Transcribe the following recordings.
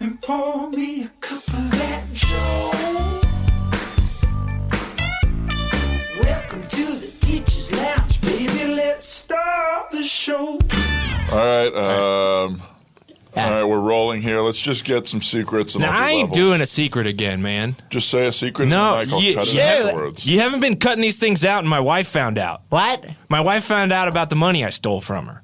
and pour me a cup of that Joe. Welcome to the Teacher's Lounge, baby. Let's start the show. All right, we're rolling here. Let's just get some secrets. And Now, I ain't levels. doing a secret again, man. Just say a secret No, and I'll cut it afterwards. You haven't been cutting these things out, and my wife found out. What? My wife found out about the money I stole from her.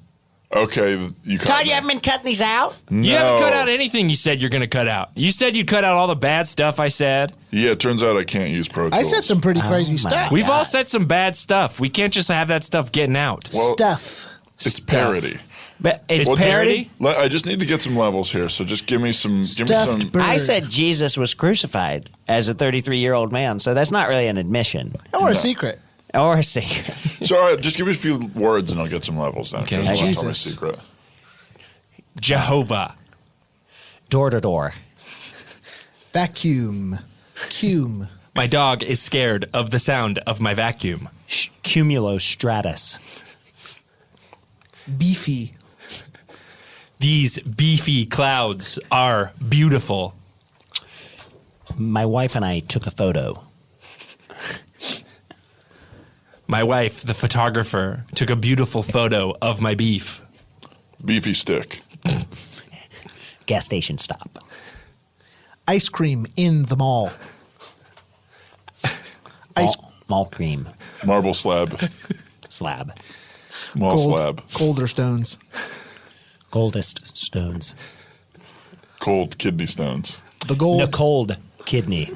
Okay, you cut Todd, me. you haven't been cutting these out? No. You haven't cut out anything you said you're going to cut out. You said you'd cut out all the bad stuff I said. Yeah, it turns out I can't use Pro Tools. I said some pretty crazy stuff. We've all said some bad stuff. We can't just have that stuff getting out. Well, Stuff. It's parody. But it's Well, parody? parody? I just need to get some levels here, so just give me some. Stuffed bird. I said Jesus was crucified as a 33-year-old man, so that's not really an admission Or a secret. or a secret. So, all right, just give me a few words and I'll get some levels then. Okay. Just wanna tell me a Jesus. secret. Jehovah. Door to door. Vacuum. Cume. My dog is scared of the sound of my vacuum. Cumulostratus. Beefy. These beefy clouds are beautiful. My wife and I took a photo. My wife, the photographer, took a beautiful photo of my beef. Beefy stick. Gas station stop. Ice cream in the mall. Ice Mall cream. Marble slab. Slab. Mall slab. Colder stones. Goldest stones. Cold kidney stones. The gold. Nicole kidney.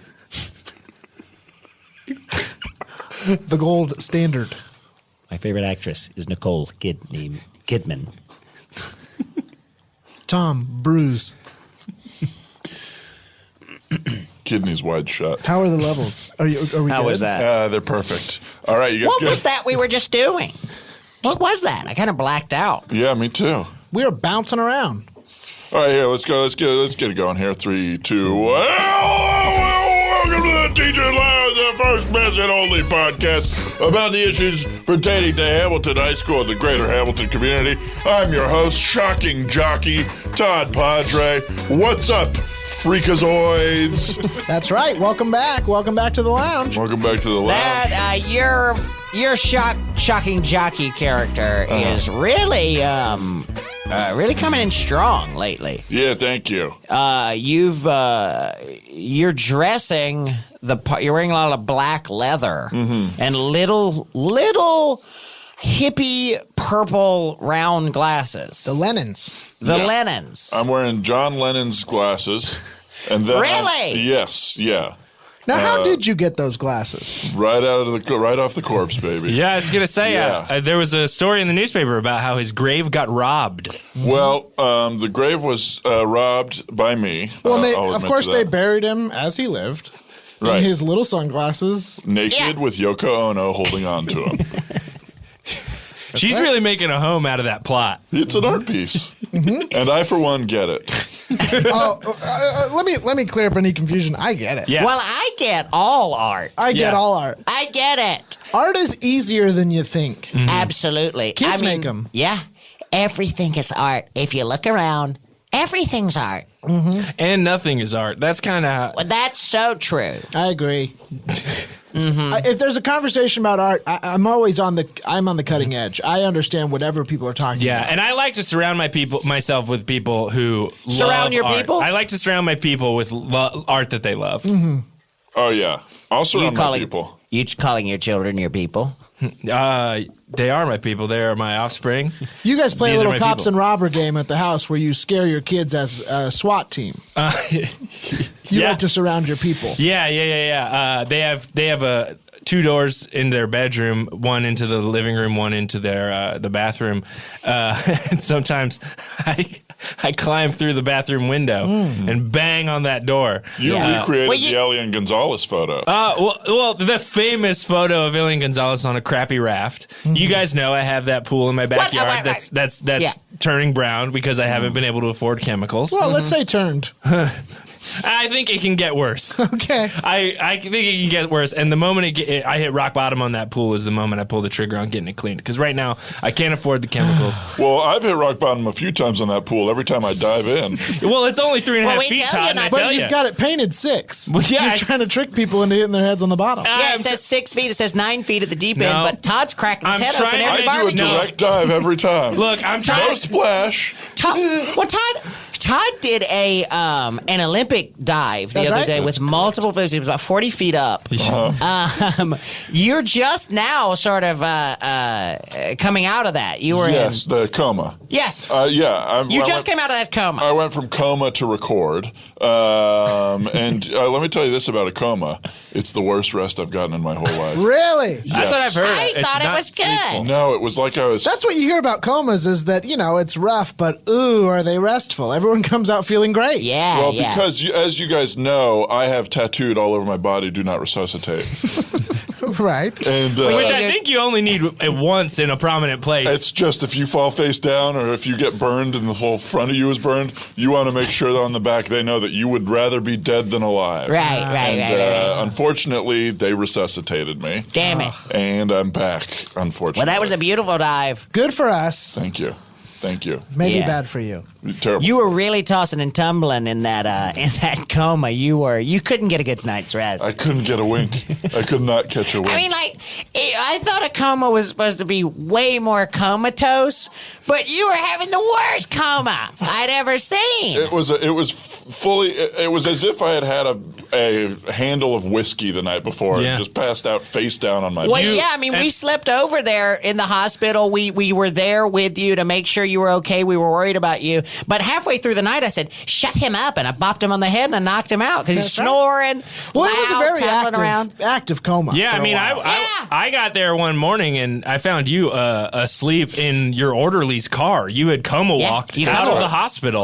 The gold standard. My favorite actress is Nicole Kidman. Tom Bruise. Kidneys wide shut. How are the levels? Are we How good? was that? They're perfect. All right, you guys What good? was that we were just doing? What was that? I kind of blacked out. Yeah, me too. We were bouncing around. All right, here, let's go. Let's get it going here. 3, 2, 1. Welcome to the Teacher's Lounge, the first, best, and only podcast about the issues pertaining to Hamilton High School and the greater Hamilton community. I'm your host, shocking jockey, Todd Tadre. What's up, freakazoids? That's right. Welcome back. Welcome back to the lounge. Welcome back to the lounge. That your shocking jockey character is really really coming in strong lately. Yeah, thank you. You're dressing you're wearing a lot of black leather and little hippie purple round glasses. The Lennons. The Lennons. I'm wearing John Lennon's glasses. And then Really? Yes, yeah. Now, how did you get those glasses? Right off the corpse, baby. Yeah, I was going to say, Yeah. there was a story in the newspaper about how his grave got robbed. Well, the grave was robbed by me. Well, I'll of admit course, to they that. buried him as he lived Right. in his little sunglasses. Naked Yeah. with Yoko Ono holding on to him. She's really making a home out of that plot. It's an art piece, and I, for one, get it. Let me clear up any confusion. I get it. Yeah. Well, I get all art. I get Yeah. all art. I get it. Art is easier than you think. Absolutely. Kids I mean, make 'em. Yeah. Everything is art. If you look around, everything's art. And nothing is art. That's kind of... Well, that's so true. I agree. If there's a conversation about art, I'm always on the cutting edge. I understand whatever people are talking Yeah, about. and I like to surround myself with people who Surround love your art. people? I like to surround my people with art that they love. Oh, yeah. I'll surround my people. You calling your children your people? They are my people. They are my offspring. You guys play These a are little my cops people. and robber game at the house where you scare your kids as a SWAT team. You Yeah. like to surround your people. Yeah. They have 2 doors in their bedroom, one into the living room, one into their the bathroom. And sometimes I climb through the bathroom window and bang on that door. You recreated Well, you- the Elian Gonzalez photo. Well, the famous photo of Elian Gonzalez on a crappy raft. You guys know I have that pool in my backyard. Right. That's Yeah. turning brown because I haven't been able to afford chemicals. Well, let's say turned. I think it can get worse. Okay. I think it can get worse. And the moment I hit rock bottom on that pool is the moment I pull the trigger on getting it cleaned. Because right now, I can't afford the chemicals. Well, I've hit rock bottom a few times on that pool every time I dive in. Well, it's only 3.5 we feet, tell you Todd. not I to. tell But you. you've got it painted 6. Well, yeah, You're trying to trick people into hitting their heads on the bottom. Yeah, it says 6 feet. It says 9 feet at the deep end, No. but Todd's cracking his I'm head trying open to every make I do a barbecue. direct dive every time. Look, I'm No trying. splash. Todd did an Olympic dive the That's other right. day with multiple physics. He was about 40 feet up. You're just now sort of coming out of that. You were Yes, the coma. Yes. Yeah. You just came out of that coma. I went from coma to record. And let me tell you this about a coma. It's the worst rest I've gotten in my whole life. Really? That's what I've heard. I It's thought it not was good. sleepful. No, it was like I was... That's what you hear about comas is that, it's rough, but ooh, are they restful? Everyone comes out feeling great. Yeah, Well, yeah. because as you guys know, I have tattooed all over my body, do not resuscitate. Right. And Which I think you only need it once in a prominent place. it's just if you fall face down or if you get burned and the whole front of you is burned, you want to make sure that on the back they know that you would rather be dead than alive. Right. Unfortunately, they resuscitated me. Damn it. And I'm back, unfortunately. Well, that was a beautiful dive. Good for us. Thank you. Maybe Yeah. bad for you. Terrible. You were really tossing and tumbling in that coma. You couldn't get a good night's rest. I couldn't get a wink. I could not catch a wink. I mean, I thought a coma was supposed to be way more comatose, but you were having the worst coma I'd ever seen. It was as if I had a handle of whiskey the night before Yeah. and just passed out face down on my Well, bed. yeah, I mean, we slept over there in the hospital. We were there with you to make sure you were okay. We were worried about you. But halfway through the night, I said, shut him up. And I bopped him on the head and I knocked him out because he's That's right. snoring, Well, it was a loud, very tattling around. active coma. Yeah, for I a mean, while. I got there one morning and I found you asleep in your orderly's car. You had coma walked you out coma of the walked. hospital.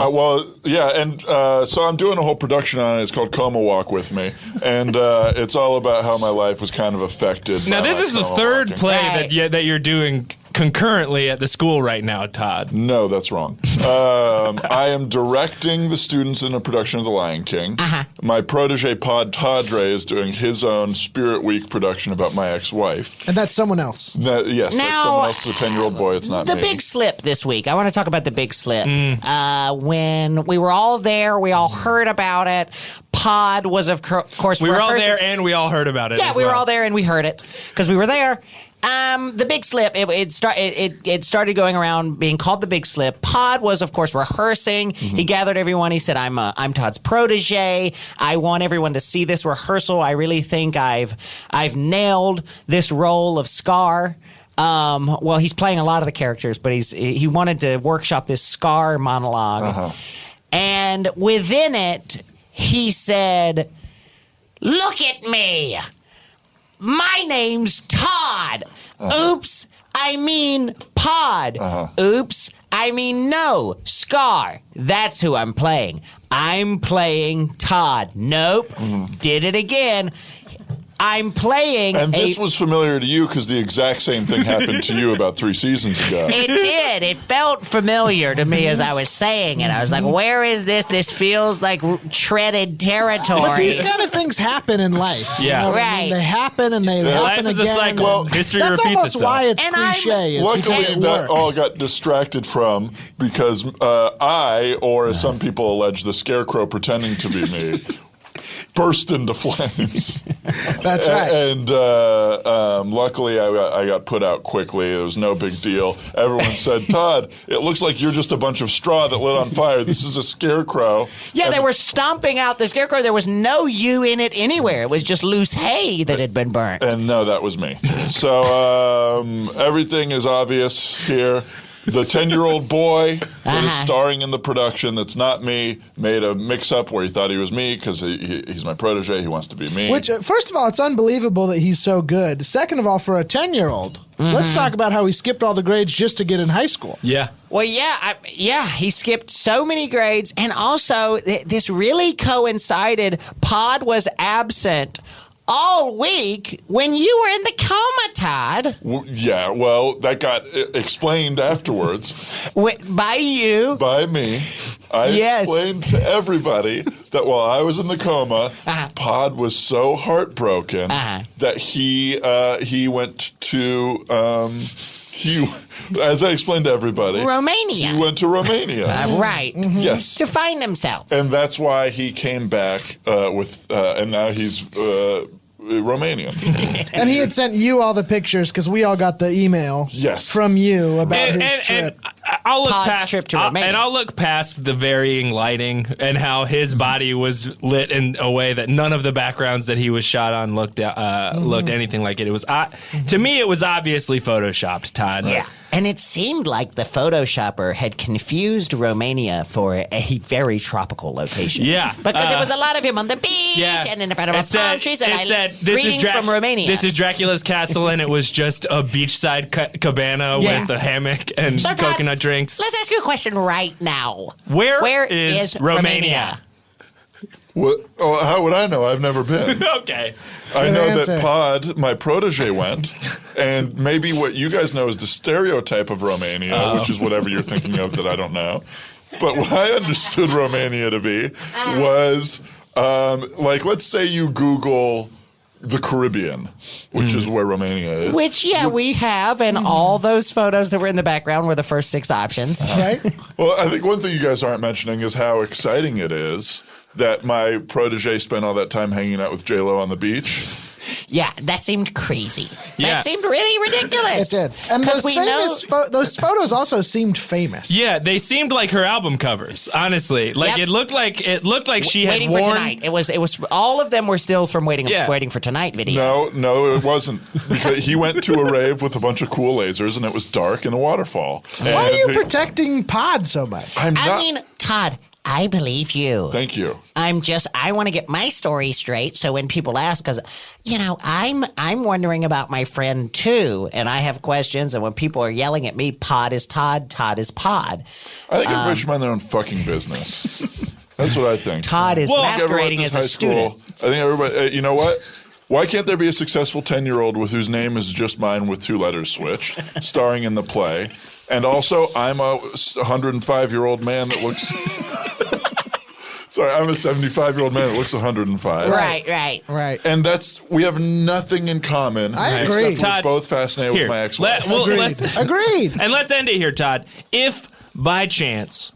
So I'm doing a whole production on it. It's called Coma Walk With Me. And it's all about how my life was kind of affected. Now, by this my is the coma third walking. play Right. that you're doing concurrently at the school right now, Todd. No, that's wrong. I am directing the students in a production of The Lion King. My protege, Podd Tadre, is doing his own Spirit Week production about my ex-wife. And that's someone else. Yes, that's Now, someone else, the 10-year-old boy. It's not The me. big slip this week. I want to talk about the big slip. When we were all there, we all heard about it. Pod was, of course, We were all rehearsing. there and we all heard about it. Yeah, as we were well. all there and we heard it because we were there. The big slip. It started going around being called the big slip. Pod was, of course, rehearsing. He gathered everyone. He said, "I'm Todd's protege. I want everyone to see this rehearsal. I really think I've nailed this role of Scar." Well, he's playing a lot of the characters, but he wanted to workshop this Scar monologue, and within it, he said, "Look at me. My name's Todd. Oops, I mean Pod. Oops, I mean no, Scar. That's who I'm playing. I'm playing Todd. Nope, did it again. I'm playing And this was familiar to you because the exact same thing happened to you about 3 seasons ago. It did. It felt familiar to me as I was saying it. I was like, where is this? This feels like treaded But territory. these kind of things happen in life. You Yeah. know what I Right. mean? They happen and they Life happen is a again. cycle. and History that's repeats almost itself. why it's And I'm- cliche. Is because Luckily, it that works. all got distracted from because I, or as some people allege, the Scarecrow pretending to be me, burst into flames. That's right. And luckily, I got put out quickly. It was no big deal. Everyone said, Todd, it looks like you're just a bunch of straw that lit on fire. This is a scarecrow. Yeah, And they were stomping out the scarecrow. There was no you in it anywhere. It was just loose hay that had been burnt. And no, that was me. So everything is obvious here. The 10-year-old boy that is starring in the production that's not me made a mix-up where he thought he was me because he's my protege. He wants to be me. Which, first of all, it's unbelievable that he's so good. Second of all, for a 10-year-old, let's talk about how he skipped all the grades just to get in high school. Yeah. Well, yeah, he skipped so many grades, and also this really coincided. Pod was absent all week when you were in the coma, Todd. Yeah, well, that got explained afterwards By you. by me. I Yes. explained to everybody that while I was in the coma, Podd was so heartbroken that he went to as I explained to everybody, Romania. He went to Romania. Right. Yes. To find himself. And that's why he came back and now he's Romanian. And he had sent you all the pictures because we all got the email from you about his trip. And I'll look Podd's past trip to Romania. and I'll look past the varying lighting and how his body was lit in a way that none of the backgrounds that he was shot on looked anything like it. It was to me, it was obviously photoshopped, Todd. Yeah. And it seemed like the Photoshopper had confused Romania for a very tropical location. Yeah. Because there was a lot of him on the beach and in front of palm trees. And it said, greetings from Romania. This is Dracula's castle, and it was just a beachside cabana with a hammock and So, Todd, coconut drinks. Let's ask you a question right now. Where is Romania? What? Oh, how would I know? I've never been. Okay. I know answer. that Podd, my protege, went, and maybe what you guys know is the stereotype of Romania, which is whatever you're thinking of that I don't know. But what I understood Romania to be was, like, let's say you Google the Caribbean, which is where Romania is. Which, we have, and all those photos that were in the background were the first 6 options. Right? Well, I think one thing you guys aren't mentioning is how exciting it is that my protege spent all that time hanging out with J-Lo on the beach. Yeah, that seemed crazy. Yeah. That seemed really ridiculous. It did. And those, we those photos also seemed famous. Yeah, they seemed like her album covers. Honestly, like Yep. it looked like she had Waiting worn. for Tonight. It was all of them were stills from Waiting for Tonight video. No, it wasn't. Because he went to a rave with a bunch of cool lasers, and it was dark in a waterfall. Why are you protecting Podd so much? I mean, Todd, I believe you. Thank you. I want to get my story straight. So when people ask, because, I'm wondering about my friend too, and I have questions. And when people are yelling at me, Podd is Todd, Todd is Podd. I think everybody should mind their own fucking business. That's what I think. Todd is masquerading as a student. I think everybody, you know what? Why can't there be a successful 10-year-old whose name is just mine with 2 letters switched, starring in the play? And also, I'm a 105-year-old man that looks... Sorry, I'm a 75-year-old man that looks 105. Right. And we have nothing in common. I agree. Except Todd, we're both fascinated with my ex-wife. Agreed. And let's end it here, Todd. If by chance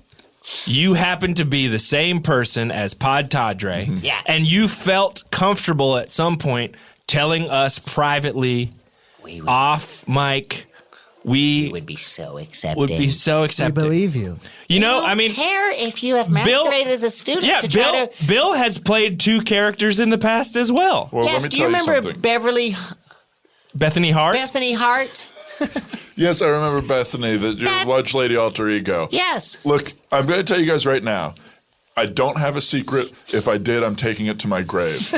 you happen to be the same person as Podd Tadre, and you felt comfortable at some point telling us privately, off mic, we would be so accepting. We believe you. You know, I mean, care if you have masqueraded as a student yeah, to try to. Bill has played 2 characters in the past as well. Well, Yes, let me do tell you remember something. Bethany Hart. Bethany Hart? Yes, I remember Bethany, your lunch lady alter ego. Yes. Look, I'm going to tell you guys right now, I don't have a secret. If I did, I'm taking it to my grave.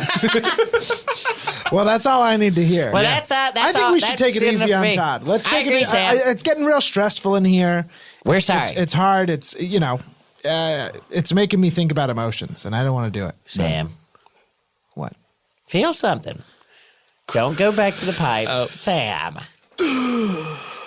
Well, that's all I need to hear. Well, that's I think all. we should take it That's easy enough on for me. Todd. Let's I take agree, it. Sam. It's getting real stressful in here. We're sorry. It's hard. It's it's making me think about emotions, and I don't want to do it. Sam, What? feel something. Don't go back to the pipe. Sam.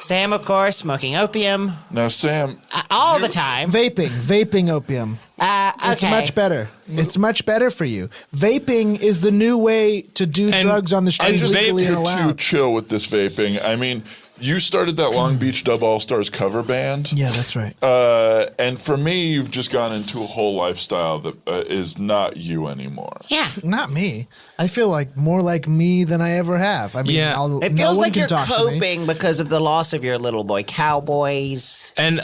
Sam, of course, smoking opium Now, Sam, all the time. Vaping opium. It's Okay. much better. It's much better for you. Vaping is the new way to do drugs on the I street just legally think and you're too allowed. chill with this vaping. I mean, you started that Long Beach Dub All-Stars cover band. Yeah, that's right. And for me, you've just gone into a whole lifestyle that is not you anymore. Yeah. Not me. I feel like more like me than I ever have. I mean, Yeah. It no feels one like can you're talk to me. coping because of the loss of your little boy Cowboys. And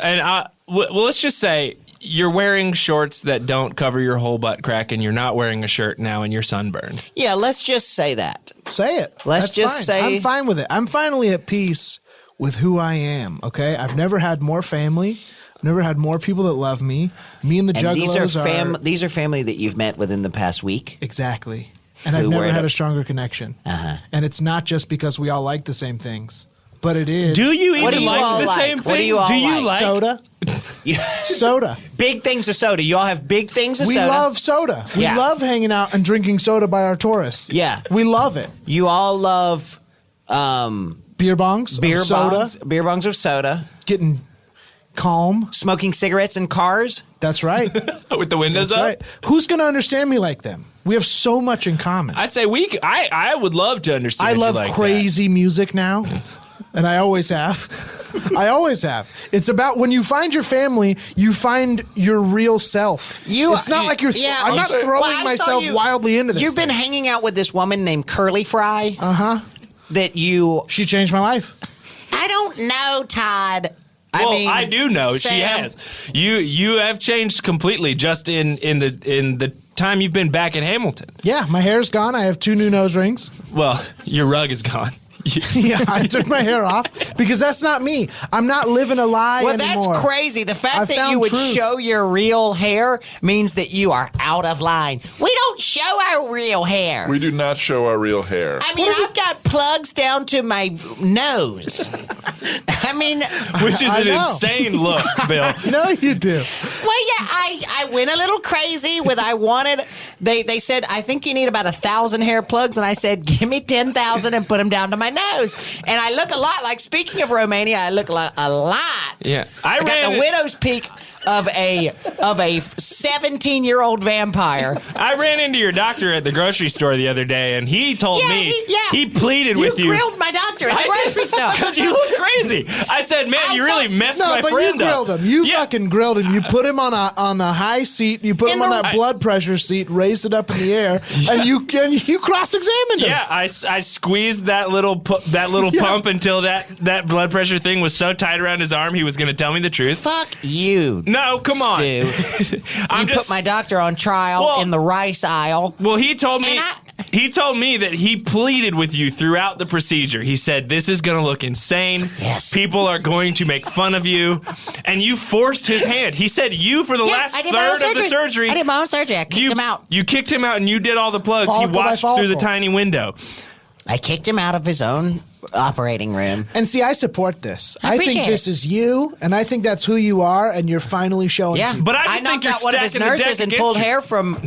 well, let's just say you're wearing shorts that don't cover your whole butt crack, and you're not wearing a shirt now, and you're sunburned. Yeah, let's just say that. Say it. Let's That's just fine. say- I'm fine with it. I'm finally at peace with who I am. Okay, I've never had more family. I've never had more people that love me. Me and the And Juggalos these are family that you've met within the past week. exactly. And I've Who never were had the- a stronger connection. Uh-huh. And it's not just because we all like the same things, but it is. Do you What do even you all like the like? same What do things? you all Do you like? like soda? Soda. Big things of soda. You all have big things of We soda. love soda. We Yeah. love hanging out and drinking soda by our Taurus. Yeah. We love it. You all love Beer bongs, beer of soda, bongs. Beer bongs of soda. getting calm. Smoking cigarettes in cars. That's right. With the windows That's up. right. Who's going to understand me like them? We have so much in common. I'd say I would love to understand. I love you like crazy music now, and I always have. I always have. It's about when you find your family, you find your real self. It's not like you're. Yeah, I'm not throwing I saw myself you- wildly into this. You've been thing. hanging out with this woman named Curly Fry. That you. She changed my life. I don't know, Todd. I do know she Sam. has. You have changed completely just in the time you've been back in Hamilton. Yeah, my hair's gone. I have 2 new nose rings. Well, your rug is gone. Yeah, I took my hair off because that's not me. I'm not living a lie anymore. That's crazy. The fact I that found you would truth. show your real hair means that you are out of line. We don't show our real hair. We do not show our real hair. I mean, I've got plugs down to my nose. I mean, Which is I an know. insane look, Bill. No, you do. well, yeah, I went a little crazy with I wanted. They said I think you need about 1,000 hair plugs, and I said give me 10,000 and put them down to my nose. And I look a lot like. Speaking of Romania, I look like a lot. Yeah, I got the widow's peak of a 17-year-old vampire. I ran into your doctor at the grocery store the other day, and he told me he pleaded with you. You grilled my doctor at the grocery store. Because you look crazy. I said, man, you really messed my but friend you grilled up. him. You Yeah. fucking grilled him. You put him on the high seat. You put him on that blood pressure seat. Raised it up in the air, and you cross-examined him. Yeah, I squeezed that little pump until that blood pressure thing was so tight around his arm he was going to tell me the truth. Fuck you. No, come on. Stu. I'm You put my doctor on trial in the rice aisle. Well, he told me And he told me that he pleaded with you throughout the procedure. He said this is going to look insane. Yes. People are going to make fun of you, and you forced his hand. He said you for the last I did my own third of the surgery. I did my own surgery. I kicked him out. You kicked him out, and you did all the plugs. Follicle You by watched through the follicle. tiny window. I kicked him out of his own operating room. And see, I support this. I I think appreciate this is you, and I think that's who you are, and you're finally showing. Yeah, people. But I just think knocked you're out one of his stacking the deck nurses and against pulled you. hair from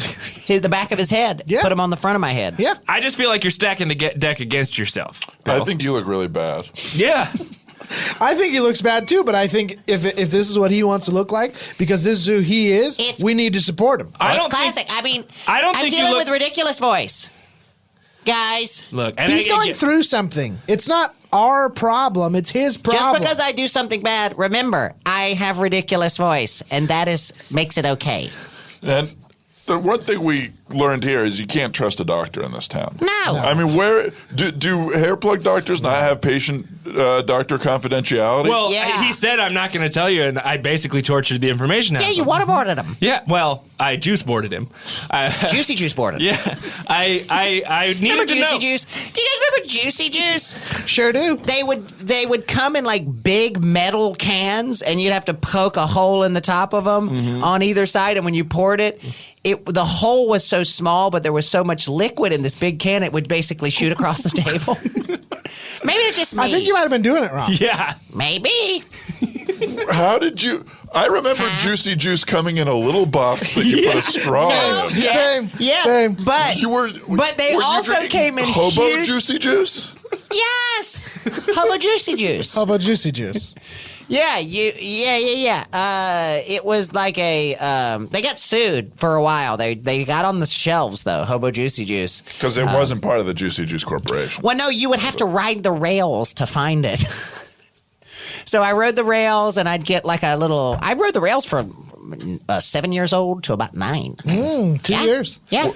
the back of his head. Yeah. Put him on the front of my head. Yeah. I just feel like you're stacking the deck against yourself. I think you look really bad. Yeah. I think he looks bad too, but I think if this is what he wants to look like, because this is who he is, we need to support him. I It's don't think- classic. I mean, I don't I'm think you dealing look- with ridiculous voice. Guys, Look, and He's going through something. It's not our problem. It's his problem. just because I do something bad, remember, I have ridiculous voice, and that makes it okay. And the one thing we learned here is you can't trust a doctor in this town. No. I mean, where do hair plug doctors not have patient doctor confidentiality? Well, Yeah. he said I'm not going to tell you, and I basically tortured the information out Yeah, of you him. waterboarded him. Yeah, well, I juice boarded him. Juicy Juice boarded him. Yeah, I needed Remember to Juicy know. Juice? Do you guys remember Juicy Juice? sure do. They would come in like big metal cans, and you'd have to poke a hole in the top of them on either side. And when you poured it, the hole was so small, but there was so much liquid in this big can, it would basically shoot across the table. Maybe it's just me. I think you might have been doing it wrong. Yeah, Maybe. How did you? I remember Juicy Juice coming in a little box that you put a straw in. Yes, Same, yes, same. but But they were you also drinking came in hobo huge. Juicy Juice. Yes, Hobo Juicy Juice. How about Juicy Juice? Yeah, it was like a. They got sued for a while. They got on the shelves though. Hobo Juicy Juice. Because it wasn't part of the Juicy Juice Corporation. Well, no, you would have to ride the rails to find it. So I rode the rails, and I'd get like a little. I rode the rails from 7 years old to about 9. 2 Yeah. years. Yeah.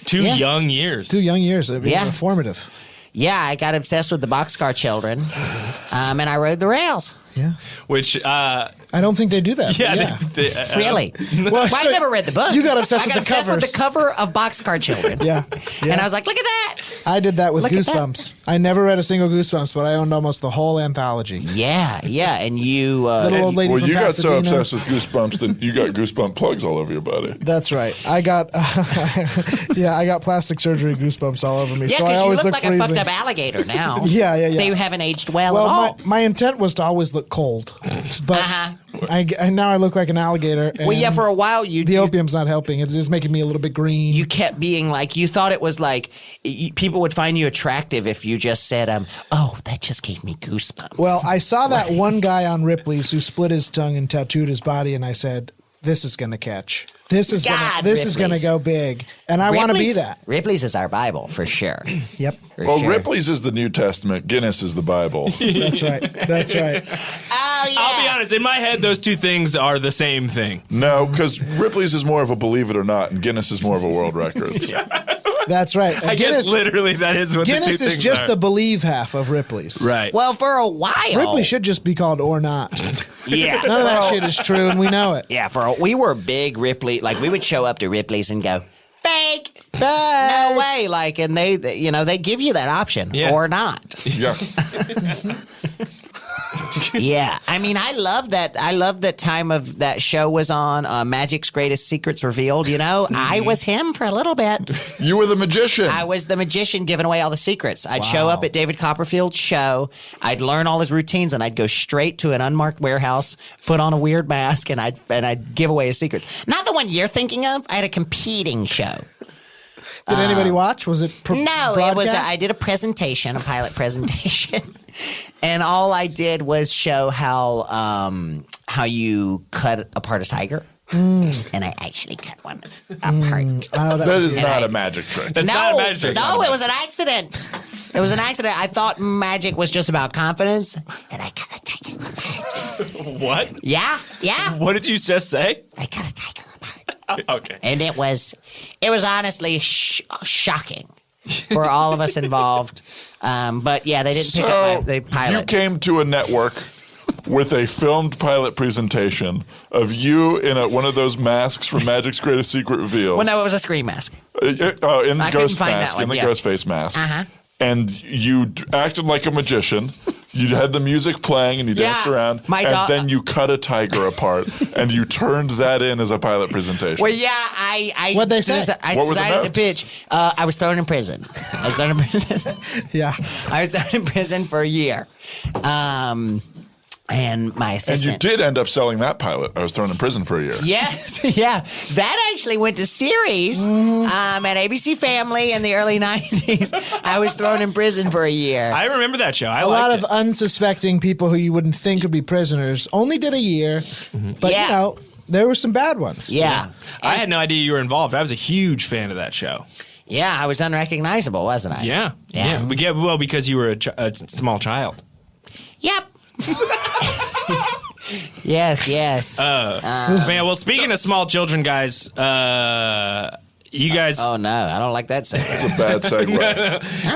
2 Yeah. young years. 2 young years. It'd be Yeah. formative. Yeah, I got obsessed with the boxcar children, and I rode the rails. Yeah. Which, I don't think they do that. yeah, but Really? Well, I so never read the book. you got obsessed I with got the obsessed with covers. the cover of Boxcar Children. Yeah. And I was like, look at that. I did that with Look at that. Goosebumps. I never read a single Goosebumps, but I owned almost the whole anthology. Yeah. And you. Little old lady Well, from you got so Pasadena. obsessed with Goosebumps that you got Goosebump plugs all over your body. That's right. I got, I got plastic surgery goosebumps all over me. Yeah, so I because you always look look like freezing. a fucked up alligator now. Yeah. They haven't aged well Well, at all. my intent was to always look cold, but Now I look like an alligator. Well, yeah, for a while the opium's not helping. It is making me a little bit green. You kept being like, you thought it was like people would find you attractive if you just said, "Oh, that just gave me goosebumps." Well, I saw that one guy on Ripley's who split his tongue and tattooed his body, and I said, "This is gonna catch. This is gonna go big," and I want to be that. Ripley's is our Bible for sure. Yep. Well, Ripley's is the New Testament. Guinness is the Bible. That's right. That's right. Oh yeah. I'll be honest. In my head, those two things are the same thing. No, because Ripley's is more of a believe it or not, and Guinness is more of a world records. That's right. I guess literally that is what Guinness the two is things just are. the believe half of Ripley's. Right. Well, for a while, Ripley should just be called or not. Yeah. None of that shit is true, and we know it. Yeah, we were big Ripley. Like we would show up to Ripley's and go, fake. Fake. No way. Like, and they give you that option or not. Yeah. Yeah. I mean, I love that. I love that time of that show was on Magic's Greatest Secrets Revealed. You know, I was him for a little bit. You were the magician. I was the magician giving away all the secrets. I'd show up at David Copperfield's show. I'd learn all his routines, and I'd go straight to an unmarked warehouse, put on a weird mask, and I'd give away his secrets. Not the one you're thinking of. I had a competing show. Did anybody watch? Was it No, broadcast? it was. I did a presentation, a pilot presentation, and all I did was show how you cut apart a tiger. And I actually cut one apart. That is not a magic trick. That's not a magic trick. No, it was an accident. It was an accident. I thought magic was just about confidence, and I cut a tiger apart. What? Yeah. What did you just say? I cut a tiger apart. Okay. And it was honestly shocking for all of us involved. But yeah, they didn't pick up the pilot. You came to a network with a filmed pilot presentation of you in one of those masks from Magic's Greatest Secret Reveals. Well, no, it was a screen mask. In the I ghost couldn't find mask, that one, in the yeah. ghost face mask. Uh-huh. And you acted like a magician. You had the music playing and you danced around. And then you cut a tiger apart and you turned that in as a pilot presentation. Well, yeah, I What'd they say? I What were the decided to notes? pitch. I was thrown in prison. Yeah. I was thrown in prison for a year. And my And assistant. you did end up selling that pilot. I was thrown in prison for a year. Yes, yeah. That actually went to series at ABC Family in the early 90s. I was thrown in prison for a year. I remember that show. A lot of unsuspecting people who you wouldn't think would be prisoners only did a year, but Yeah. you know there were some bad ones. Yeah. I had no idea you were involved. I was a huge fan of that show. Yeah, I was unrecognizable, wasn't I? Yeah. Well, because you were a small child. Yep. Yes. Man, well, speaking of small children, guys, you guys. Oh, no, I don't like that segment. It's a bad segue.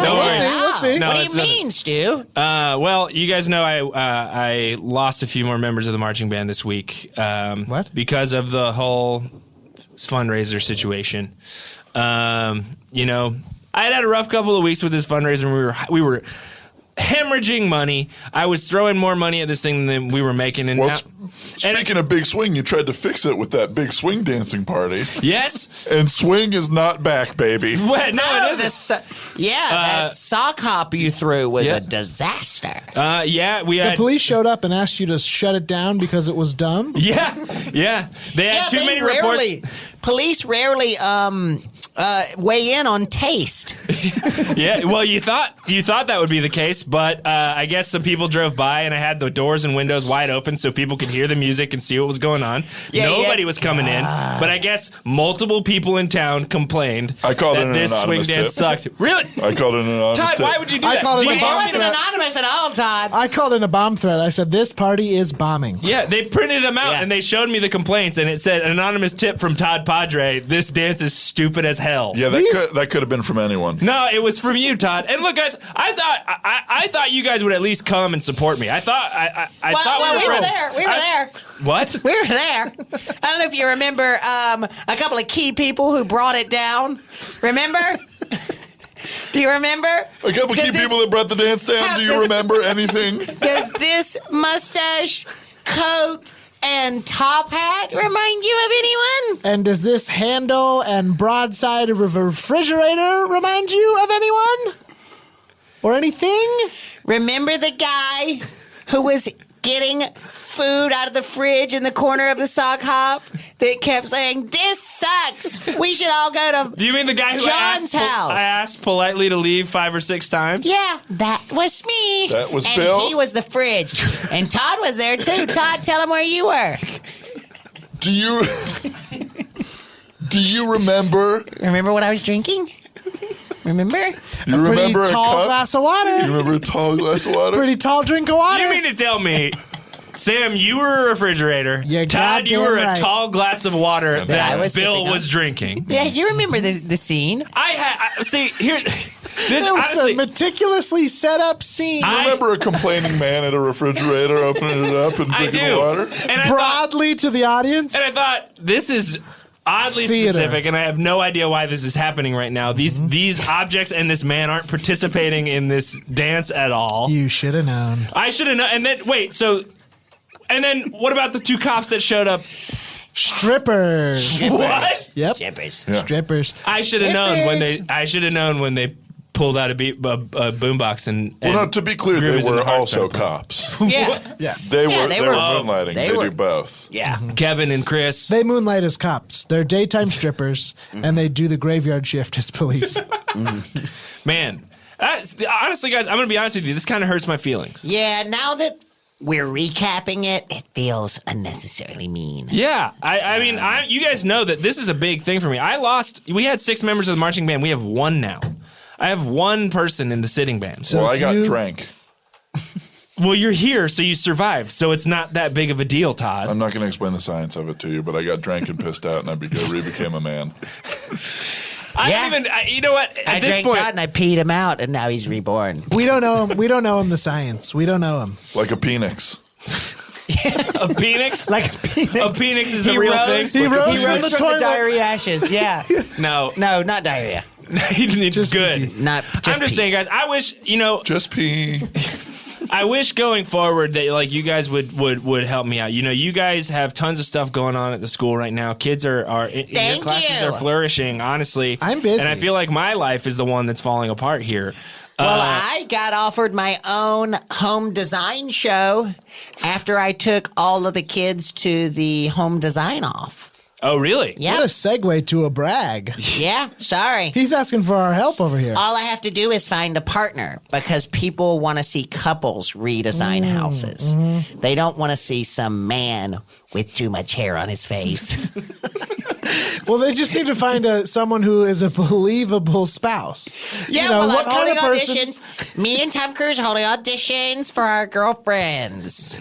We'll see. No, What do it's you mean, Stu? Well, you guys know I lost a few more members of the marching band this week. What? Because of the whole fundraiser situation. You know, I had a rough couple of weeks with this fundraiser. And we were hemorrhaging money. I was throwing more money at this thing than we were making. And Well, now, speaking of big swing, you tried to fix it with that big swing dancing party. yes. And swing is not back, baby. What? No, it isn't. That sock hop you threw was yeah. a disaster. Yeah, we The had. police showed up and asked you to shut it down because it was dumb. Yeah. They had too many reports. Police rarely weigh in on taste. Yeah, well, you thought that would be the case, but I guess some people drove by and I had the doors and windows wide open so people could hear the music and see what was going on. Nobody was coming in, but I guess multiple people in town complained I called it that an this swing anonymous dance tip. sucked. Really? I called it an anonymous Todd, tip. why would you do I that? called it Do a you It bomb want me wasn't to- threat. anonymous at all, Todd. I called in a bomb threat. I said, this party is bombing. Yeah, they printed them out Yeah. and they showed me the complaints and it said anonymous tip from Todd Tadre. This dance is stupid as hell. Yeah, that could have been from anyone. No, it was from you, Todd. And look, guys, I thought you guys would at least come and support me. I thought We were friends. there. We were there. What? We were there. I don't know if you remember a couple of key people who brought it down. Remember? Do you remember? A couple key people that brought the dance down. Do you remember anything? Does this mustache, coat, and top hat remind you of anyone? And does this handle and broadside of a refrigerator remind you of anyone? Or anything? Remember the guy who was getting food out of the fridge in the corner of the sock hop that kept saying, "This sucks. We should all go to Do you mean the guy who John's house." I asked politely to leave 5 or 6 times? Yeah, that was me. That was and Bill? He was the fridge. And Todd was there too. Todd, tell him where you were. Do you remember? Remember what I was drinking? Remember? You Pretty remember a tall cup? glass of water. You remember a tall glass of water? Pretty tall drink of water. You mean to tell me, Sam, you were a refrigerator. You're Todd, you goddamn were right. a tall glass of water I that was Bill sipping on. was drinking. Yeah, you remember the scene. See, here, this It was honestly, a meticulously set up scene. I- Remember a complaining man at a refrigerator opening it up and I drinking do. water? And I thought, Broadly to the audience. this is oddly Theater. specific, and I have no idea why this is happening right now. These objects and this man aren't participating in this dance at all. You should have known. I should have known. And then and then what about the 2 cops that showed up? Strippers. What? Yep. Strippers. Yeah. Strippers. I should have known when they pulled out a boombox and Well, no, to be clear, Groove they is in were the heart also center. cops. Yeah. Yes. They Yeah, were they they were- were moonlighting. they They were- do both. Yeah. Kevin and Chris. They moonlight as cops. They're daytime strippers, and they do the graveyard shift as police. Man, honestly, guys, I'm going to be honest with you. This kind of hurts my feelings. Yeah, now that we're recapping it, it feels unnecessarily mean. Yeah, I mean, you guys know that this is a big thing for me. We had 6 members of the marching band. We have 1 now. I have 1 person in the sitting band. So Well, I it's got you- drank. Well, you're here, so you survived. So it's not that big of a deal, Todd. I'm not going to explain the science of it to you, but I got drank and pissed out, and I became a man. You know what? I At this drank point, Todd and I peed him out, and now he's reborn. We don't know him. We don't know him. The science. We don't know him. Like a penix. a phoenix? Like a A phoenix is a real rose- thing? He rose He from rose the from the toilet. diarrhea ashes. Yeah. No. No, not diarrhea. He just good. Not just I'm just pee. saying, guys, I wish, Just pee. I wish going forward that like you guys would help me out. You know, you guys have tons of stuff going on at the school right now. Kids are in your Thank classes you. are flourishing, honestly. I'm busy. And I feel like my life is the one that's falling apart here. Well, I got offered my own home design show after I took all of the kids to the home design off. Oh, really? What a Yeah. segue to a brag. Yeah. Sorry. He's asking for our help over here. All I have to do is find a partner because people want to see couples redesign houses. They don't want to see some man with too much hair on his face. Well, they just need to find someone who is a believable spouse. Yeah, You know, well, what I'm kind holding of person- auditions. Me and Tom Cruise are holding auditions for our girlfriends.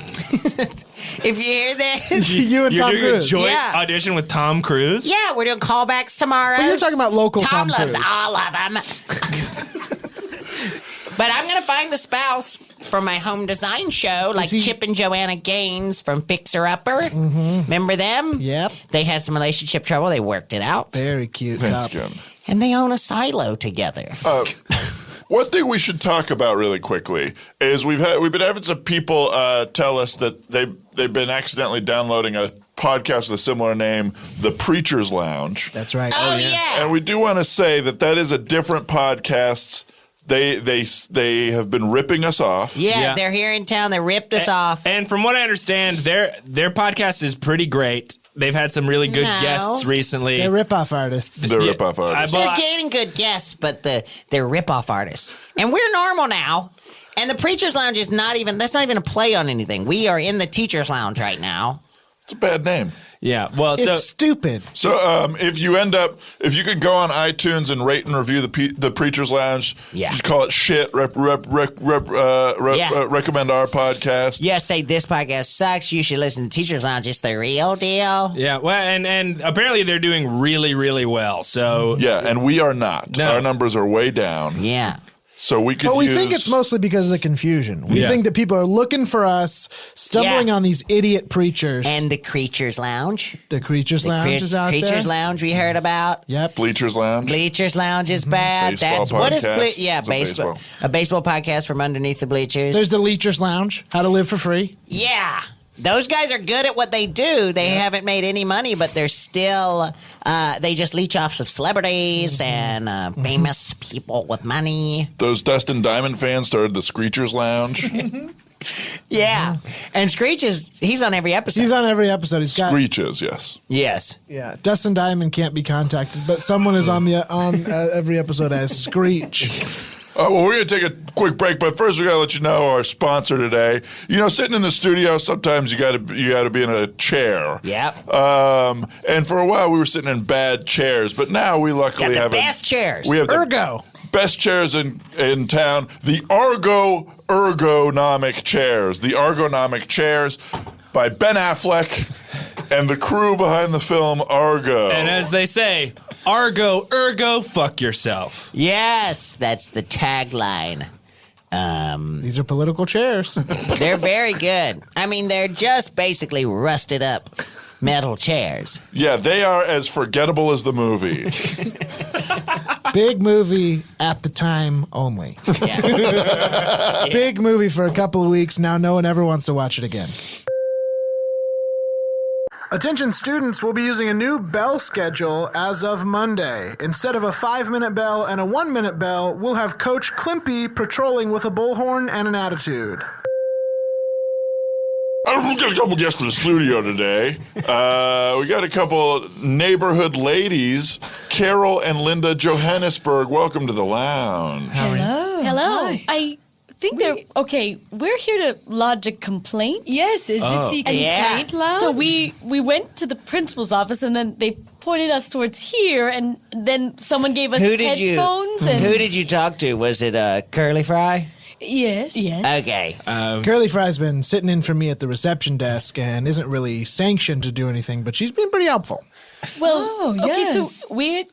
If you hear this, You and You're Tom doing Cruise. a joint Yeah. audition with Tom Cruise? yeah, we're doing callbacks tomorrow. But you're talking about local Tom loves Cruise. all of them. But I'm going to find a spouse for my home design show, like he- Chip and Joanna Gaines from Fixer Upper. Remember them? Yep. They had some relationship trouble. They worked it out. Very cute. That's couple. good. And they own a silo together. One thing we should talk about really quickly is we've been having some people tell us that they've been accidentally downloading a podcast with a similar name, The Preacher's Lounge. That's right. Oh, yeah. And we do want to say that is a different podcast. They have been ripping us off. Yeah, Yeah. they're here in town. They ripped us off. And from what I understand, their podcast is pretty great. They've had some really good No. guests recently. They're rip-off artists. They're rip-off artists. They're getting good guests, but they're rip-off artists. And we're normal now. And the Preacher's Lounge is that's not even a play on anything. We are in the Teacher's Lounge right now. It's a bad name. Yeah, well, It's stupid. So if you could go on iTunes and rate and review the Preacher's Lounge, Yeah. just call it shit. Recommend our podcast. Yeah, say this podcast sucks. You should listen to Teacher's Lounge. It's the real deal. yeah, well, and apparently they're doing really, really well. So Yeah, and we are not. No. Our numbers are way down. Yeah. So we could But we use, think it's mostly because of the confusion. We Yeah. think that people are looking for us, stumbling Yeah. on these idiot preachers. And the Creatures Lounge. the Creatures Lounge is out Creatures there. Lounge we heard about. Yep. Bleachers Lounge. Bleachers Lounge is bad. Baseball That's what is podcast. yeah, It's a baseball. A baseball podcast from underneath the bleachers. There's the Leechers Lounge. How to live for free. Yeah. Those guys are good at what they do. They haven't made any money, but they're still, they just leech off of celebrities and famous people with money. Those Dustin Diamond fans started the Screechers Lounge. Yeah. And Screech he's on every episode. He's on every episode. He's got Screeches, yes. Yes. yeah. Dustin Diamond can't be contacted, but someone is on every episode as Screech. Well, we're going to take a quick break, but first we got to let you know our sponsor today. You know, sitting in the studio, sometimes you got to be in a chair. Yep. And for a while we were sitting in bad chairs, but now we luckily Got have the best chairs. We have the Ergo. best chairs in town. The ergonomic chairs. The ergonomic chairs by Ben Affleck and the crew behind the film Argo. And as they say, ergo, fuck yourself. Yes, that's the tagline. These are political chairs. They're very good. I mean, they're just basically rusted up metal chairs. Yeah, they are as forgettable as the movie. Big movie at the time only. Yeah. Big movie for a couple of weeks. Now no one ever wants to watch it again. Attention students, we'll be using a new bell schedule as of Monday. Instead of a 5-minute bell and a 1-minute bell, we'll have Coach Klimpy patrolling with a bullhorn and an attitude. We got a couple guests in the studio today. We got a couple neighborhood ladies, Carol and Linda Johannesburg. Welcome to the lounge. Hello. Hi. I think they're okay. We're here to lodge a complaint. Yes, is this the complaint lounge? So we went to the principal's office and then they pointed us towards here and then someone gave us headphones. Who did you talk to? Was it Curly Fry? Yes. Yes. Okay. Curly Fry's been sitting in for me at the reception desk and isn't really sanctioned to do anything, but she's been pretty helpful. Well, Oh, okay, yes. so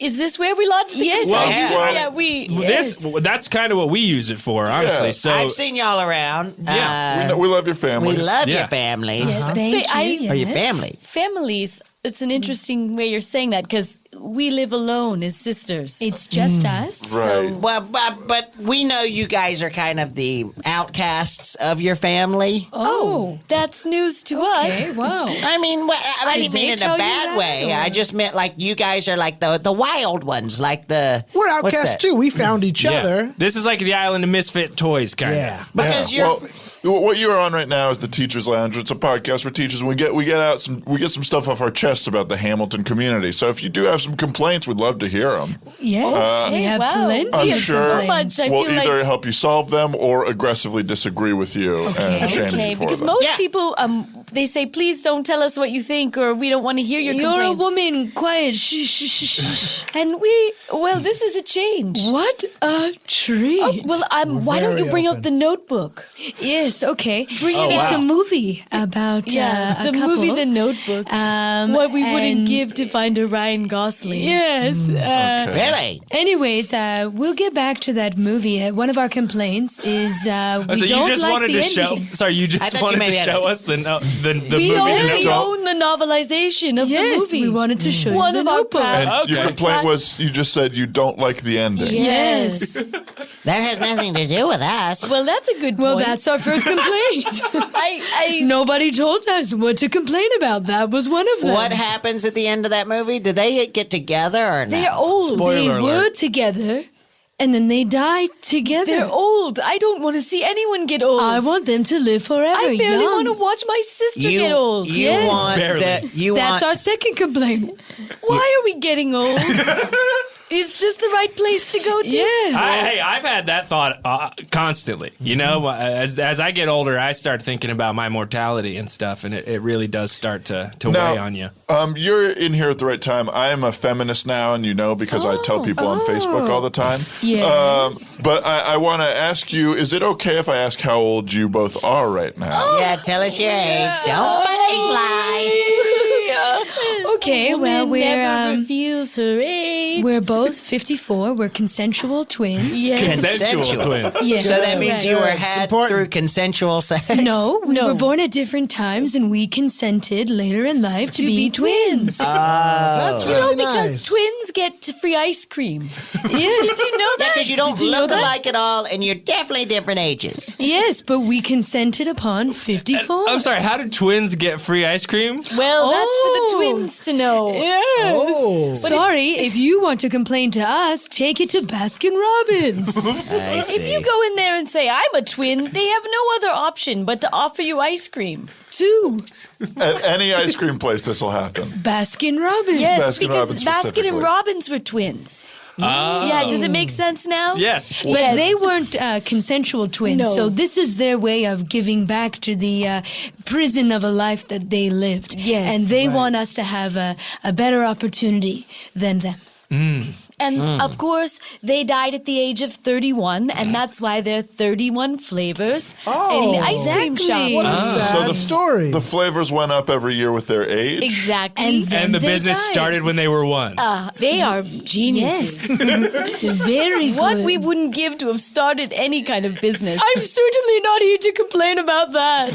is this where we lodge the Yes, complaint? well, yeah, we. That's kind of what we use it for, honestly. Yeah. So I've seen y'all around. Yeah. We love your We families. love Yeah. your families. Thank I- you. Or your yes. family. Families. It's an interesting way you're saying that because we live alone as sisters. It's just us. Right. Well, but we know you guys are kind of the outcasts of your family. Oh, that's news to Okay, us. wow. I mean, I Did didn't they mean it in tell a you bad that, way. or- I just meant like you guys are like the wild ones, like the We're what's outcasts that? too. We found each yeah. other. This is like the Island of Misfit Toys, kind of. Yeah. Because Yeah. you're. Well, what you're on right now is the Teachers Lounge. It's a podcast for teachers. We get some stuff off our chests about the Hamilton community. So if you do have some complaints, we'd love to hear them. Yes, we have wow. plenty I'm of sure complaints. much. I we'll feel like- either help you solve them or aggressively disagree with you and shame Okay, you for because them. most Yeah. people, they say, please don't tell us what you think or we don't want to hear your You're a complaints. woman. Quiet. Shh, shh, shh, shh. And this is a change. What a treat. Oh, well, why don't you very bring open. out the notebook? yes, okay. Bring it It's out. a movie about the a couple. movie The Notebook. What we wouldn't and- give to find a Ryan Gosling. Yes. Really? Anyways, we'll get back to that movie. One of our complaints is we So don't you just like wanted the to show? ending. Sorry, you I just thought you wanted to maybe had show a- us the movie. We The only Notebook? own the novelization of Yes, the movie. we wanted to show One you of the our notebook. And past- your Okay. complaint was you just said you don't like the ending. Yes. That has nothing to do with us. Well, that's a good Well, point. that's our first complaint. I Nobody told us what to complain about. That was one of them. What happens at the end of that movie? Do they get together or not? they're old. Spoiler They alert. were together, and then they died together. They're old. I don't want to see anyone get old. I want them to live forever. I barely young. want to watch my sister you, get old. You Yes. want Barely. That's our second complaint. Why are we getting old? Is this the right place to go to? Yes. Hey, I've had that thought constantly. You know, as I get older, I start thinking about my mortality and stuff, and it really does start to Now, weigh on you. You're in here at the right time. I am a feminist now, and you know because I tell people on Facebook all the time. Yes. But I want to ask you, is it okay if I ask how old you both are right now? Yeah, tell us your age. Don't fucking lie. Okay, well, Woman never we're reveals her age. we're both 54. We're consensual twins. Yes. Consensual twins. Yes. So that means you were It's had important. through consensual sex? No, we No. were born at different times, and we consented later in life to be twins. That's really Because nice. twins get free ice cream. Yes. Did you know Yeah, that? because you don't Did you know look that? alike at all, and you're definitely different ages. Yes, but we consented upon 54. I'm sorry, how did twins get free ice cream? Well, that's for the Oh. twins to know. Yes. Oh. Sorry, if you want to complain to us, take it to Baskin Robbins. I see. If you go in there and say, I'm a twin, they have no other option but to offer you ice cream. 2. At any ice cream place, this will happen. Baskin Robbins. Yes, Baskin because Robbins Baskin specifically. and Robbins were twins. Yeah, does it make sense now? Yes. But they weren't consensual twins, No. so this is their way of giving back to the prison of a life that they lived. Yes. And they want us to have a better opportunity than them. And of course, they died at the age of 31, and that's why there are 31 flavors in the ice cream shop. What a sad story. The flavors went up every year with their age. Exactly. And the they business died. started when they were 1. They are geniuses. Yes. Very good. What we wouldn't give to have started any kind of business. I'm certainly not here to complain about that.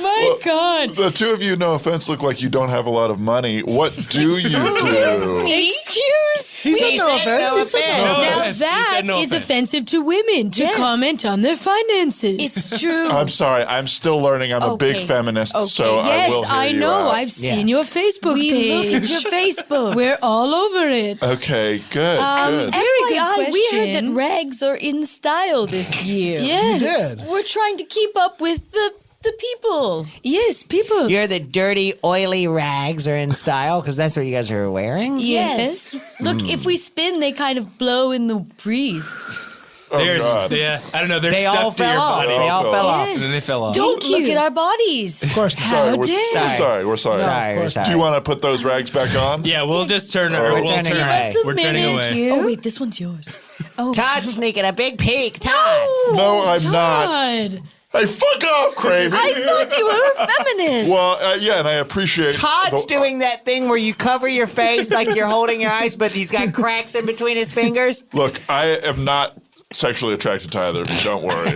My God. The two of you, no offense, look like you don't have a lot of money. What do you do? Excuse He said no offense. no He said offense. No Now offense. He that said no is offense. offensive to women to Yes. comment on their finances. It's true. I'm sorry. I'm still learning. I'm a big Okay. feminist, Okay. so I Yes, will hear I you know. out. I've seen your Facebook we page. look at your Facebook. We're all over it. Okay, good, good. Very good FYI, we heard that question. rags are in style this year. Yes. did. We're trying to keep up with the people. Yes, people. You're the dirty, oily rags are in style because that's what you guys are wearing. Yes. Look, if we spin, they kind of blow in the breeze. Oh, God. Yeah, I don't know. They're They stuck all to fell your off. body. They all fell off. And then they fell off. Don't Thank look you. at our bodies. Of course not. Sorry, we're dare. sorry. We're sorry. Sorry, we're sorry. Do you want to put those rags back on? Yeah, we'll just turn. We're We'll turning turn. away. Give us a We're turning minute. away. Oh, wait, this one's yours. Todd's sneaking a big peek. Todd. No, I'm not. God. Hey, fuck off, Cravey. I thought you were a feminist. Well, yeah, and I appreciate. Todd's the- doing that thing where you cover your face like you're holding your eyes, but he's got cracks in between his fingers. Look, I am not sexually attracted to either of you. Don't worry.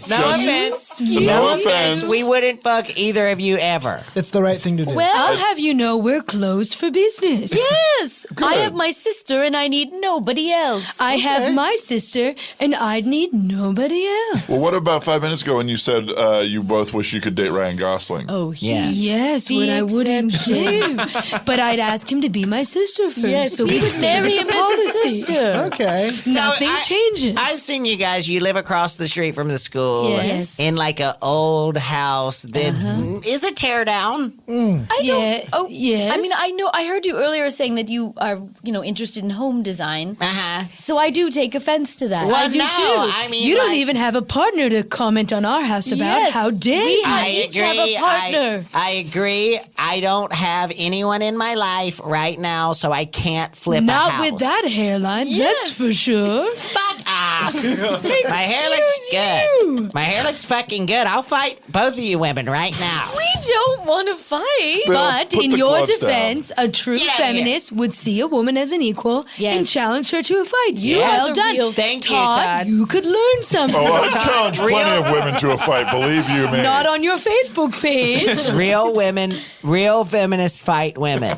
No offense. you. No No offense. offense. We wouldn't fuck either of you ever. It's the right thing to do. Well, I'll have you know we're closed for business. yes. I have my sister and I need nobody else. I have my sister, and I'd need nobody else. Well, what about 5 minutes ago when you said you both wish you could date Ryan Gosling? Oh, Yes. Yes, The what I wouldn't exception. give. But I'd ask him to be my sister first. yes, so we we'd would stay marry with him the as a policy. sister. Okay. Nothing I- changes. I've seen you guys. You live across the street from the school. Yes. In like an old house that is a tear down. I don't. Yeah, Oh, yes. I mean, I know. I heard you earlier saying that you are, interested in home design. Uh-huh. So I do take offense to that. Well, I do no, too. I mean, you don't like, even have a partner to comment on our house about. Yes, How dare we you? have- I each have a agree. partner. I agree. I don't have anyone in my life right now, so I can't flip a Not house. with that hairline, Yes. that's for sure. Fuck off. My hair looks good. My hair looks fucking good. I'll fight both of you women right now. We don't want to fight. Bill, But put in the your gloves down. defense, a true Get out of here. feminist would see a woman as an equal Yes. and challenge her to a fight. Yes. Well That's a done. real- Thank you, Todd, Todd. you could learn something. Oh, I've challenged plenty real- of women to a fight. Believe you me. Not on your Facebook page. Real women, real feminists fight women.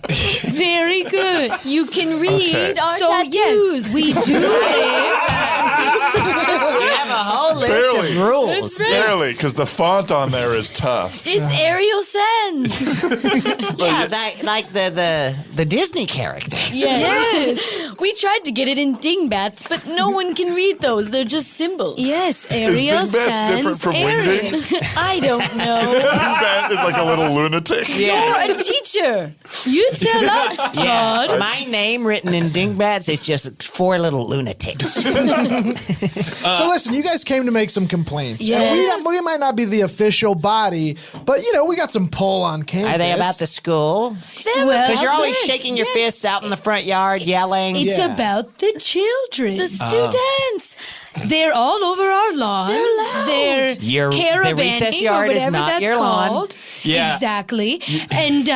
Very good. You can read Okay. our So tattoos. yes, we do live. We have a whole list Barely. of rules. Barely, because the font on there is tough. It's Ariel Sans. Yeah, that, like the Disney character. Yes. We tried to get it in dingbats, but no one can read those. They're just symbols. Yes, Is Ariel Dingbats different Sans from Ariel. Wingdings? I don't know. Dingbat is like a little lunatic. You're a teacher. You tell us, Todd. My name written in dingbats is just 4 little lunatics. So listen, you guys came to make some complaints. And Yes. we might not be the official body, but we got some pull on campus. Are they about the school? Well, Because you're always yes, shaking your yes. fists out in the front yard, yelling. It's Yeah. about the children. The students. They're all over our lawn. They're loud. They're The caravanning recess yard or is whatever not that's your lawn. called. Yeah. Exactly. And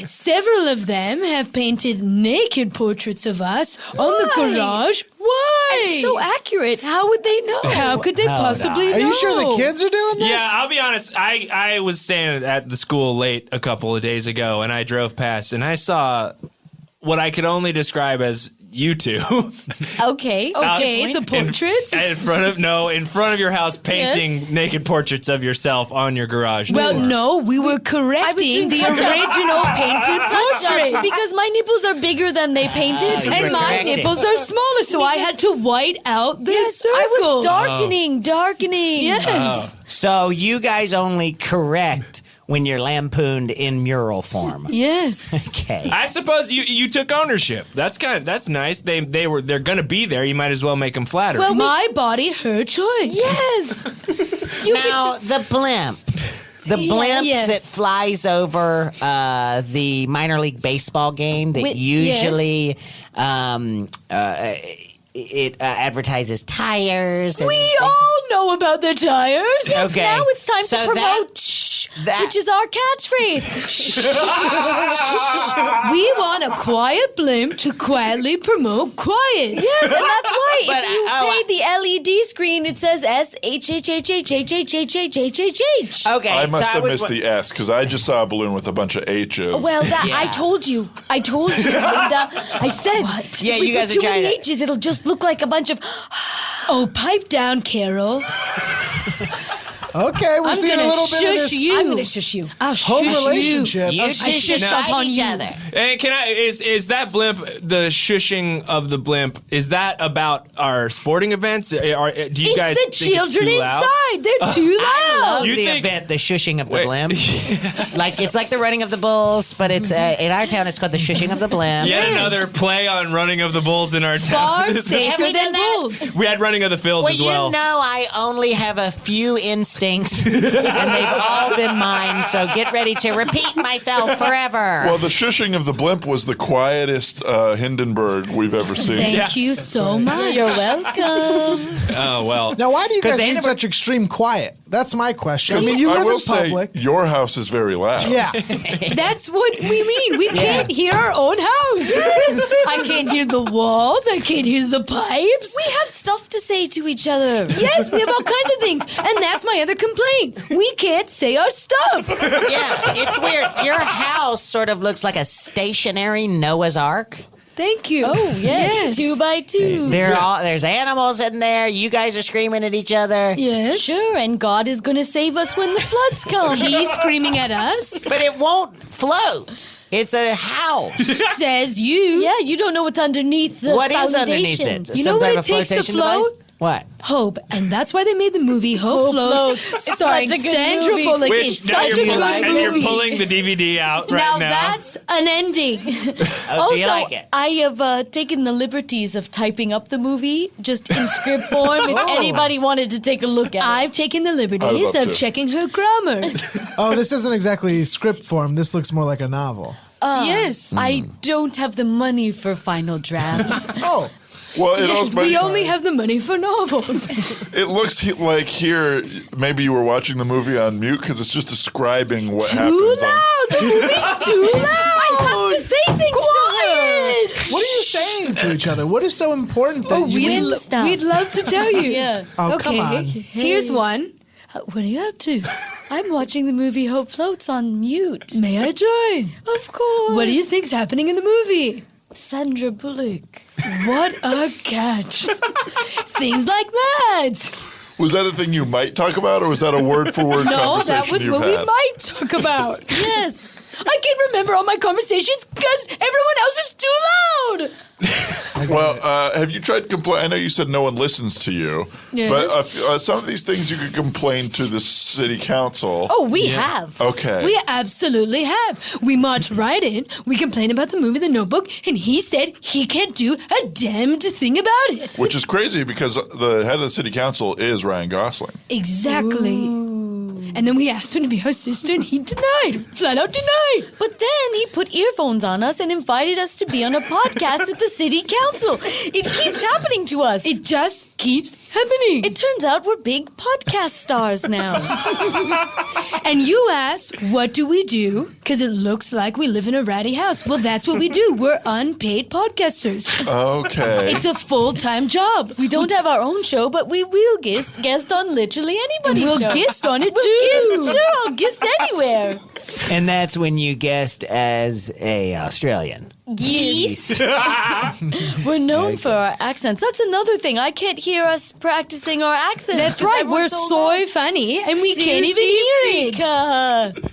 several of them have painted naked portraits of us on the Why? garage. Why? So accurate. How would they know? How could they possibly know? Are you sure the kids are doing this? Yeah, I'll be honest. I was staying at the school late a couple of days ago, and I drove past, and I saw what I could only describe as you two Okay. Okay, the Good point. portraits? in front of your house, painting naked portraits of yourself on your garage Well, door. no, we were correcting doing the touch-ups. original painted portraits. Yes. Because my nipples are bigger than they painted. And my correcting. nipples are smaller, so I had to white out the circles. I was darkening. Yes. So you guys only correct when you're lampooned in mural form. Yes. Okay. I suppose you took ownership. That's nice. They're gonna be there. You might as well make them flatter. Well, my body, her choice. Yes. Now, the blimp. The blimp Yes. that flies over the minor league baseball game that usually it advertises tires. And We things. all know about the tires. Okay. Now it's time So to promote which is our catchphrase. We want a quiet blimp to quietly promote quiet. Yes, and that's why But, if you pay the LED screen, it says SHHHHHHHHHHH. Okay. I must so have was missed the S because I just saw a balloon with a bunch of H's. Well, I Yeah. told you, Linda. I said, Yeah, if we you guys put are too many trying to- H's, it'll just look like a bunch of. Oh, pipe down, Carol. Okay, we're I'm seeing a gonna little bit of shush this you. I'm going to shush you. I'll home shush relationship. You I'll two should shush fight upon each you. other. And is that blimp, the shushing of the blimp, is that about our sporting events? Do you It's guys the think children it's too loud? inside. They're too I loud. love You the think- event, the shushing of the Wait. blimp. It's like the running of the bulls, but it's in our town. It's called the shushing of the blimp. Yet Yes. another play on running of the bulls in our Far town. safer we than done that? wolves. We had running of the fills Well, as well. you know, I only have a few instincts, and they've all been mine. So get ready to repeat myself forever. Well, the shushing of the blimp was the quietest Hindenburg we've ever seen. Thank you so much. You're welcome. Oh, well. Now, why do you 'Cause guys they need never- such extreme quiet? That's my question. I 'Cause mean, you I live will in say public. your house is very loud. Yeah. That's what we mean. We can't hear our own house. I can't hear the walls. I can't hear the pipes. We have stuff to say to each other. Yes, we have all kinds of things. And that's my other complaint. We can't say our stuff. yeah, it's weird. Your house sort of looks like a stationary Noah's Ark. Thank you. Oh, yes. 2 by 2. There's animals in there. You guys are screaming at each other. Yes. Sure, and God is going to save us when the floods come. He's screaming at us. But it won't float. It's a house. Says you. Yeah, you don't know what's underneath the What is foundation. underneath it? You Some know what type it of takes to flotation float? device? What? Hope. And that's why they made the movie Hope Floats, starring such a good Sandra movie. Bullock. Which It's now such a you're, good pulling, and movie. you're pulling the DVD out right now now. that's an ending. Oh, so you like it? I have taken the liberties of typing up the movie just in script form if anybody wanted to take a look at it. I've taken the I'd liberties love of to. checking her grammar. Oh, this isn't exactly script form. This looks more like a novel. Yes. I don't have the money for final draft. Oh, Well, it Yes, also we only have the money for novels. it looks like here maybe you were watching the movie on mute because it's just describing what happens. Too loud. The movie's too loud. I have to say things Quiet. what are you saying to each other? What is so important that you... Win stuff. We'd love to tell you. Yeah. Oh, Okay. come on. Here's one. What are you up to? I'm watching the movie Hope Floats on mute. May I join? Of course. What do you think's happening in the movie? Sandra Bullock. What a catch. Things like that. Was that a thing you might talk about, or was that a word-for-word No, conversation that was you've what we had? might talk about. Yes. I can't remember all my conversations because everyone else is too loud. Well, have you tried to complain? I know you said no one listens to you, Yes. but some of these things you could complain to the city council. Oh, we have. Okay. We absolutely have. We marched right in. We complained about the movie The Notebook, and he said he can't do a damned thing about it. Which is crazy because the head of the city council is Ryan Gosling. Exactly. And then we asked him to be our sister, and he denied. Flat out denied. But then he put earphones on us and invited us to be on a podcast at the city council. It keeps happening to us. It just keeps happening. It turns out we're big podcast stars now. And you ask, what do we do? Because it looks like we live in a ratty house. Well, that's what we do. We're unpaid podcasters. Okay. It's a full-time job. We don't have our own show, but we will guest on literally anybody's We'll show. guest on it, We'll too. guest, sure, I'll guest anywhere. And that's when you guessed as a Australian. Geese. We're known for our accents. That's another thing. I can't hear us practicing our accents. That's right. We're Everyone's so funny, and we can't even hear it. Africa.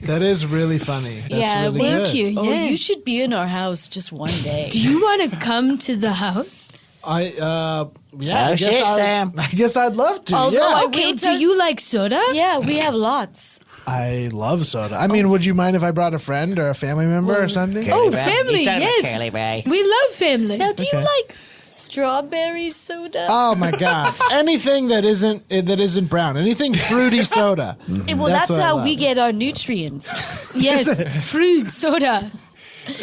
That is really funny. That's Yeah, really Thank good. you. Oh, yes. you should be in our house just one day. Do you want to come to the house? Yeah. Oh, shit, Sam. I guess I'd love to. Although yeah. I Okay, will do tell- you like soda? Yeah, we have lots. I love soda. I mean, would you mind if I brought a friend or a family member or something? Oh, Curly Ray. family, He's talking about yes. Curly Ray. We love family. Now, do you Okay. like strawberry soda? Oh my God! Anything that isn't brown, anything fruity soda. Well, that's what I how love. we get our nutrients. Yes, fruit soda.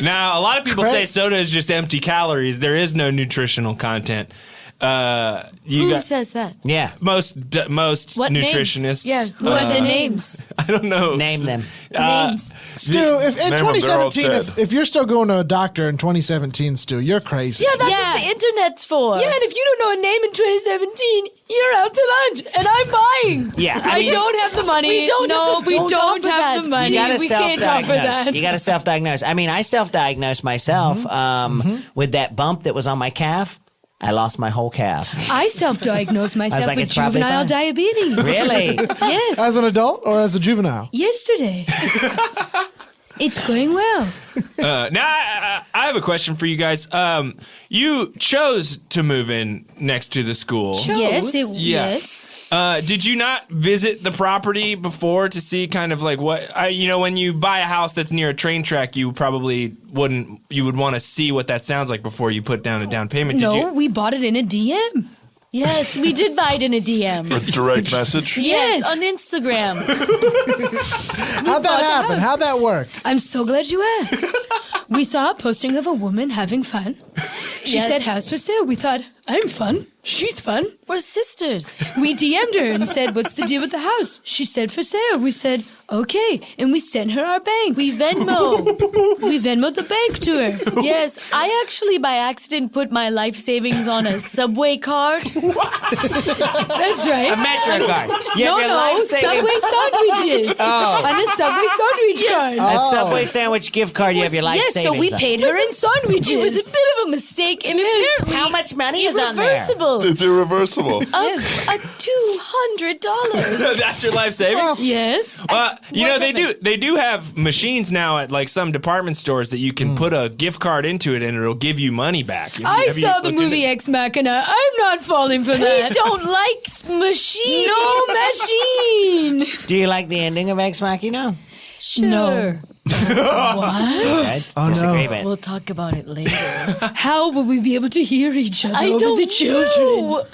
Now, a lot of people say soda is just empty calories. There is no nutritional content. Who says that? Yeah. Most What nutritionists. names? Yeah, Who are the names? I don't know. Name them. Names. Stu, if in Name 'em, they're all 2017, dead. if you're still going to a doctor in 2017, Stu, you're crazy. Yeah, that's Yeah. what the internet's for. Yeah, and if you don't know a name in 2017, you're out to lunch, and I'm buying. Yeah, I, I mean- don't have the money. We don't have the- we don't don't offer have that. the money. You gotta we can't offer self-diagnose. that. You gotta self-diagnose. I mean, I self-diagnosed myself with that bump that was on my calf. I lost my whole calf. I self-diagnosed myself like, with it's probably juvenile fine. diabetes. Really? Yes, As an adult or as a juvenile? yesterday. It's going well. Now, I have a question for you guys. You chose to move in next to the school. Yes, Yeah. yes. Did you not visit the property before to see kind of like what when you buy a house that's near a train track, you probably you would want to see what that sounds like before you put down a down payment. Did No, you? we bought it in a DM. Yes, we did buy it in a DM. A direct message. Yes. On Instagram. How'd that happen? house. How'd that work? I'm so glad you asked. We saw a posting of a woman having fun. She Yes. said house for sale. We thought, I'm fun. She's fun. We're sisters. We DM'd her and said, what's the deal with the house? She said for sale. We said, okay. And we sent her our bank. We Venmo. We Venmoed the bank to her. Yes, I actually by accident put my life savings on a Subway card. That's right. Metro card. You have your No, life savings- Subway sandwiches. On a Subway sandwich card. A Subway sandwich gift card. You have your life Yes, so we savings on. paid her in It was a sandwiches. bit of a mistake, and apparently How much money is on there? irreversible. It's irreversible. A $200. That's your life savings. Yes. They do have machines now at like some department stores that you can put a gift card into it and it'll give you money back. I Have you saw the looked into movie it? Ex Machina. I'm not falling for that. Don't like machines. No machine. Do you like the ending of Ex Machina? Sure. No. That's Oh, no. disagreement. We'll talk about it later. How will we be able to hear each other I over don't the children? know.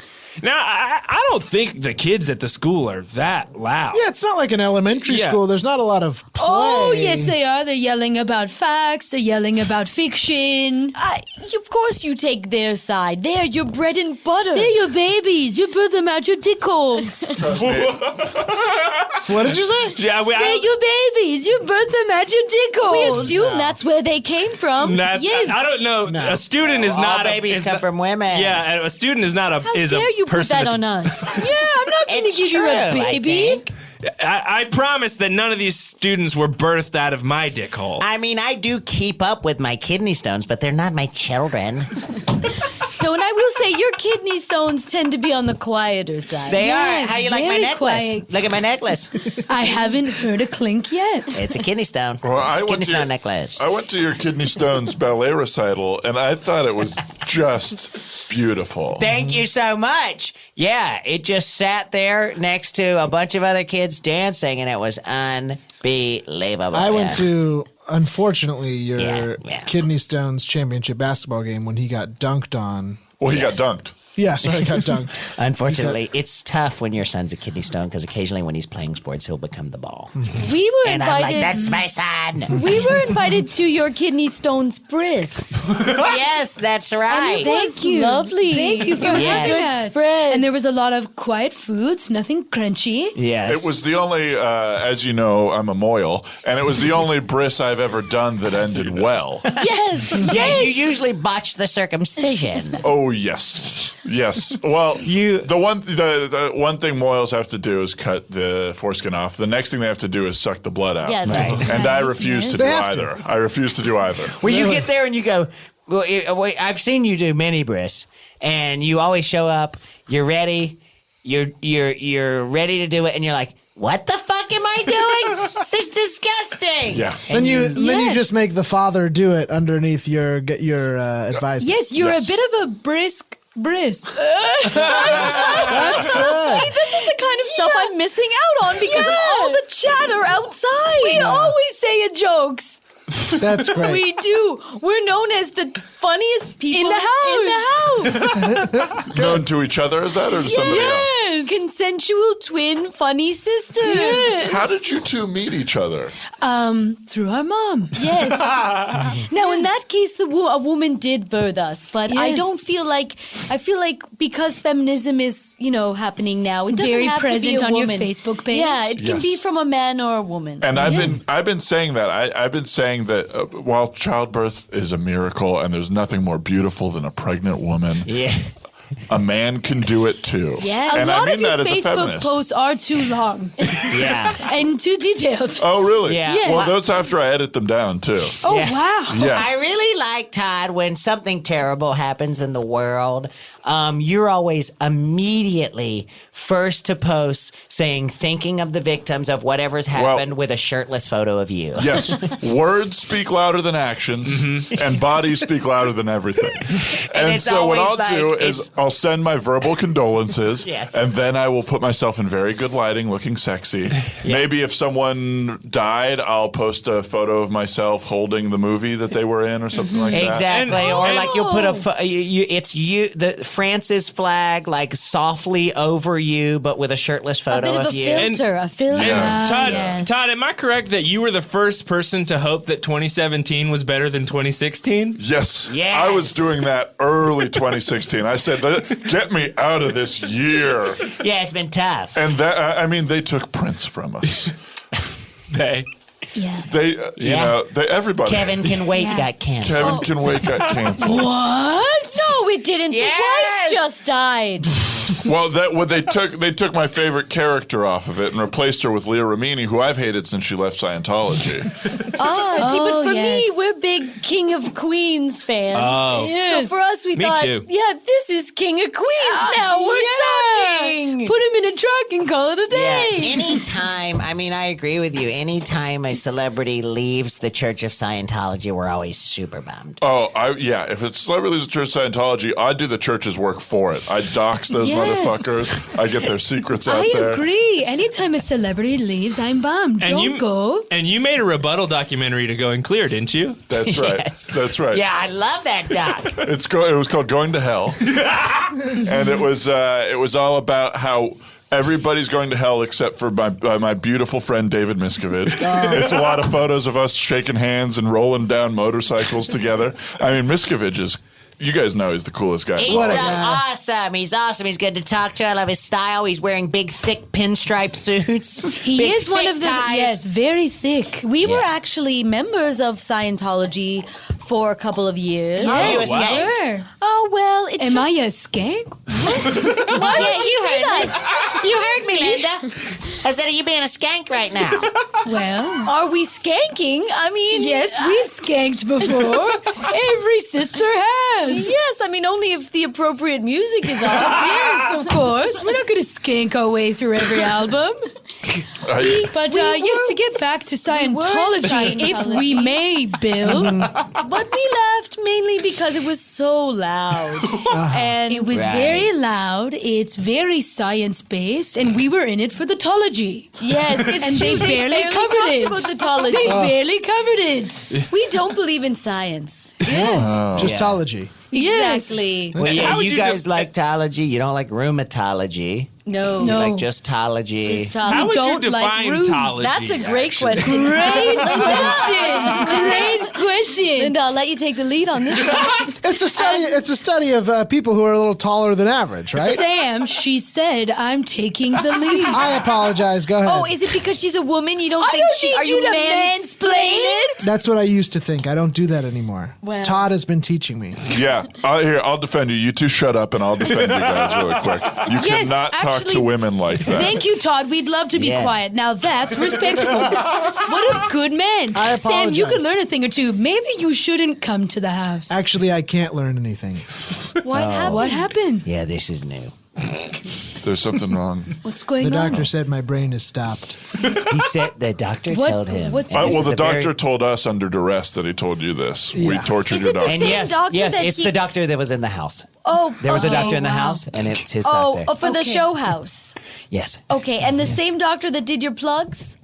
Now, I don't think the kids at the school are that loud. Yeah, it's not like an elementary Yeah. school. There's not a lot of play. Oh, yes, they are. They're yelling about facts. They're yelling about fiction. Of course you take their side. They're your bread and butter. They're your babies. You birth them out your dick holes. What did you say? Yeah, They're your babies. You birth them out your dick We holes. assume that's where they came from. Yes. I don't know. A student is All not babies come from women. Yeah, a student is not a How is dare a you put person that that's- on us? Yeah, I'm not going to It's give you a true, I baby. think. I promise that none of these students were birthed out of my dick hole. I mean, I do keep up with my kidney stones, but they're not my children. No, and I will say your kidney stones tend to be on the quieter side. They Yes, are. How you like my very necklace? quiet. Look at my necklace. I haven't heard a clink yet. It's a kidney stone. Well, I Kidney went to stone necklace. I went to your Kidney Stones ballet recital, and I thought it was just beautiful. Thank you so much. Yeah, it just sat there next to a bunch of other kids dancing, and it was unbelievable. I went Yeah. to, unfortunately, your Yeah. Kidney Stones championship basketball game when he got dunked on. Well, he got dunked. Yeah, sorry, I got dunked. Unfortunately, it's tough when your son's a kidney stone because occasionally when he's playing sports, he'll become the ball. We were And I'm like, invited. that's my son. We were invited to your kidney stones bris. Yes, that's right. Thank you. Lovely. Thank you for Yes. having us. Spread. And there was a lot of quiet foods, nothing crunchy. Yes. It was the only, as you know, I'm a moil, and it was the only bris I've ever done that ended well. Yes. Yeah, you usually botch the circumcision. Oh yes, yes. Well, the one thing moils have to do is cut the foreskin off. The next thing they have to do is suck the blood out. Yeah, right. And I refuse to do They have to. either. I refuse to do either. Well, you get there and you go, well, wait, I've seen you do mini bris, and you always show up. You're ready. You're ready to do it, and you're like, what the fuck am I doing? This is disgusting. Yeah. Then you Yes. just make the father do it underneath your advice. Yes, you're Yes. a bit of a brisk. That's good. See, this is the kind of stuff I'm missing out on because of all the chatter outside. We always say it jokes. That's great. We do. We're known as the funniest people In the house. Known to each other as that or to somebody else? Yes. Consensual twin funny sisters. How did you two meet each other? Through our mom. Yes. Now, in that case, a woman did birth us, but I Yes. don't feel like. I feel like because feminism is, happening now, it doesn't Very have to be present a on your woman. Facebook page. Yeah, it can be Yes. from a man or a woman. And Yes. I've been saying that. I've been saying that while childbirth is a miracle and there's nothing more beautiful than a pregnant woman, Yeah. a man can do it too. Yeah. A And lot I mean of your that as a Facebook feminist. posts are too long Yeah. and too detailed. Oh, really? Yeah. Yes. Well, that's after I edit them down too. Oh, Yeah. wow. Yeah. I really like, Todd, when something terrible happens in the world, you're always immediately first to post saying, thinking of the victims of whatever's happened with a shirtless photo of you. Yes, words speak louder than actions, and bodies speak louder than everything. And it's so what always I'll do like- is I'll send my verbal condolences, Yes. and then I will put myself in very good lighting, looking sexy. Maybe if someone died, I'll post a photo of myself holding the movie that they were in, or something like that. Exactly, or like you'll put it's you, the France's flag, like softly over you, but with a shirtless a photo bit of a you. filter. A filter. Yeah. Todd, yes. Todd, am I correct that you were the first person to hope that 2017 was better than 2016? Yes, Yes. I was doing that early 2016. I said, "Get me out of this year." Yeah, it's been tough. And that, I mean, they took Prince from us. They. Yeah. They, Yeah. everybody. Kevin Can Wait Yeah. got canceled. Kevin Can Wait got canceled. What? No, it didn't. Yes. The wife just died. Well, they took my favorite character off of it and replaced her with Leah Remini, who I've hated since she left Scientology. See, but Oh, for me, yes. we're big King of Queens fans. Oh. Yes. So for us, we Me thought, too. yeah, this is King of Queens now. We're talking. Put him in a truck and call it a day. Yeah, anytime, I mean, I agree with you. Anytime a celebrity leaves the Church of Scientology, we're always super bummed. Oh, if it's Celebrities of Church Scientology, I do the church's work for it. I dox those Yes. motherfuckers. I get their secrets out I there. agree. Anytime a celebrity leaves, I'm bummed. Don't go. And you made a rebuttal documentary to Going Clear, didn't you? That's right. Yes. That's right. Yeah, I love that doc. It was called Going to Hell, and it was all about how everybody's going to hell except for my beautiful friend David Miscavige. It's a lot of photos of us shaking hands and rolling down motorcycles together. I mean, Miscavige is. You guys know he's the coolest guy. He's What a guy. awesome. He's awesome. He's good to talk to. I love his style. He's wearing big, thick pinstripe suits. He big, is one thick of the ties. yes, very thick. We were actually members of Scientology for a couple of years. Are you a wow. skank? Sure. Oh, well, it Am took... I a skank? Why Yeah, would you say that? You heard me, Linda. I said, are you being a skank right now? Well, Are we skanking? I mean... yes, we've skanked before. Every sister has. Yes, I mean, only if the appropriate music is on. Yes, of course. We're not going to skank our way through every album. But yes, to get back to Scientology, if we may, Bill. But we left mainly because it was so loud. And It was Right. very loud, it's very science-based, and we were in it for the tology. yes, it's And they true, barely covered talked it. about the tology. They barely covered it. We don't believe in science. Just Yeah. tology. Yes. Exactly. Well, yeah, How would you you guys do- like tology. You don't like rheumatology. No. No. You like just tology. Just tology. How would don't you like define rooms. tology? That's a great actually? question. Great question. Great question. Linda, I'll let you take the lead on this one. It's a study. It's a study of people who are a little taller than average, right? Sam, she said, I'm taking the lead. I apologize. Go ahead. Oh, is it because she's a woman? You don't I think don't she? need Are you to mansplaining it? That's what I used to think. I don't do that anymore. Well. Todd has been teaching me. Yeah, I'll defend you. You two shut up, and I'll defend you guys really quick. You Yes, cannot talk actually- to women like that. Thank you, Todd. We'd love to be Yeah. quiet. Now that's respectful. What a good man. I Sam, you could apologize. learn a thing or two. Maybe you shouldn't come to the house. Actually, I can't learn anything. What happened? What happened? Yeah, this is new. There's something wrong. What's going The on? doctor said my brain is stopped. He said the doctor What- told him. what's and this Well, is the a very- doctor told us under duress that he told you this. We Yeah. tortured Is your it the doctor. And same yes, doctor yes, that it's he- the doctor that was in the house. Oh, There was a okay. doctor in the house, and it's his doctor. For the Okay. show house. Yes, Okay, and the same doctor that did your plugs?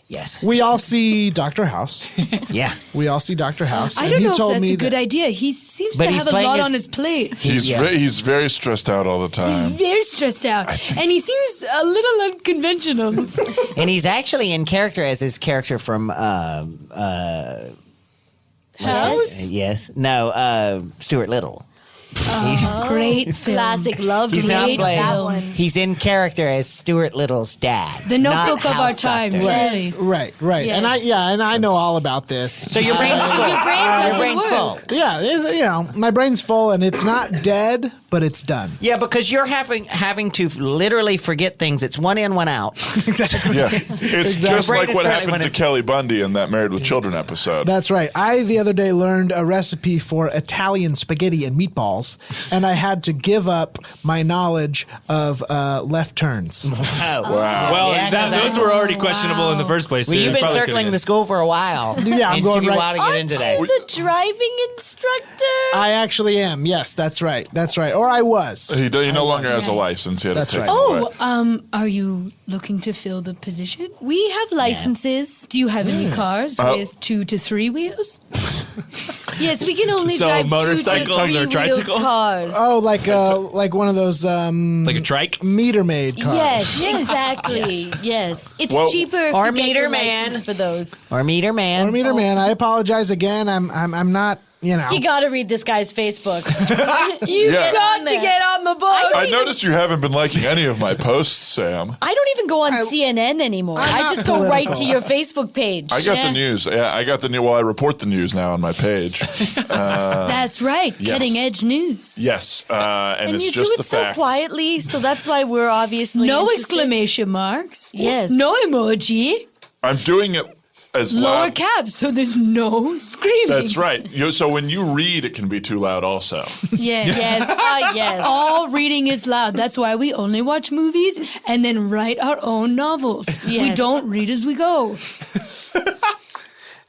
yes, We all see Dr. House. yeah. We all see Dr. House. I and don't he know if told that's me a good that- idea. He seems But to he's have a playing lot his- on his plate. He's Yeah. he's very stressed out all the time. Very stressed out. And he seems a little unconventional. And he's actually in character as his character from House? yes, no, Stuart Little. He's, Great film. Classic love. he's not great playing. film. He's in character as Stuart Little's dad. The not Notebook of our House time. Doctor. Really. Right. Yes. And I know all about this. So your brain's full. Your brain doesn't brain's work. full. Yeah, my brain's full and it's not dead, but it's done. Yeah, because you're having to literally forget things. It's one in, one out. Exactly. Yeah, it's just Brain like is what currently happened when to it- Kelly Bundy in that Married with Children episode. That's right. I, the other day, learned a recipe for Italian spaghetti and meatballs, and I had to give up my knowledge of left turns. Oh. Wow. Well, Yeah, 'cause those were already questionable in the first place. Well, so you've you been probably circling could've the school for a while. Yeah, I'm and going took you a right- while to get into that. Aren't you the driving instructor? I actually am. Yes, that's right. That's right. Or I was. He no longer has a license. He had That's to take right. it away. Oh, are you looking to fill the position? We have licenses. Do you have any cars with 2 to 3 wheels? Yes, we can only So drive 2 to motorcycles or 3-wheeled tricycles? cars. Oh, like one of those like a trike. meter maid cars. Yes, exactly. Yes. It's Well- cheaper if Or you get meter your man. license for those. Or meter man. Or meter man. I apologize again. I'm not. You gotta read this guy's Facebook. You Yeah. got to get on the boat. I noticed you haven't been liking any of my posts, Sam. I don't even go on CNN anymore. I'm I not just go right political. to your Facebook page. I got Yeah. the news. Yeah, I got the new. Well, I report the news now on my page. That's right. yes. Cutting edge news. Yes, and and it's you do just it the so fact. quietly, so that's why we're obviously No interested. exclamation marks. Yes. No emoji. I'm doing it as Lower loud. caps, so there's no screaming. That's right. So when you read, it can be too loud. Also, Yes. Yes, yes. All reading is loud. That's why we only watch movies and then write our own novels. We Yes. don't read as we go.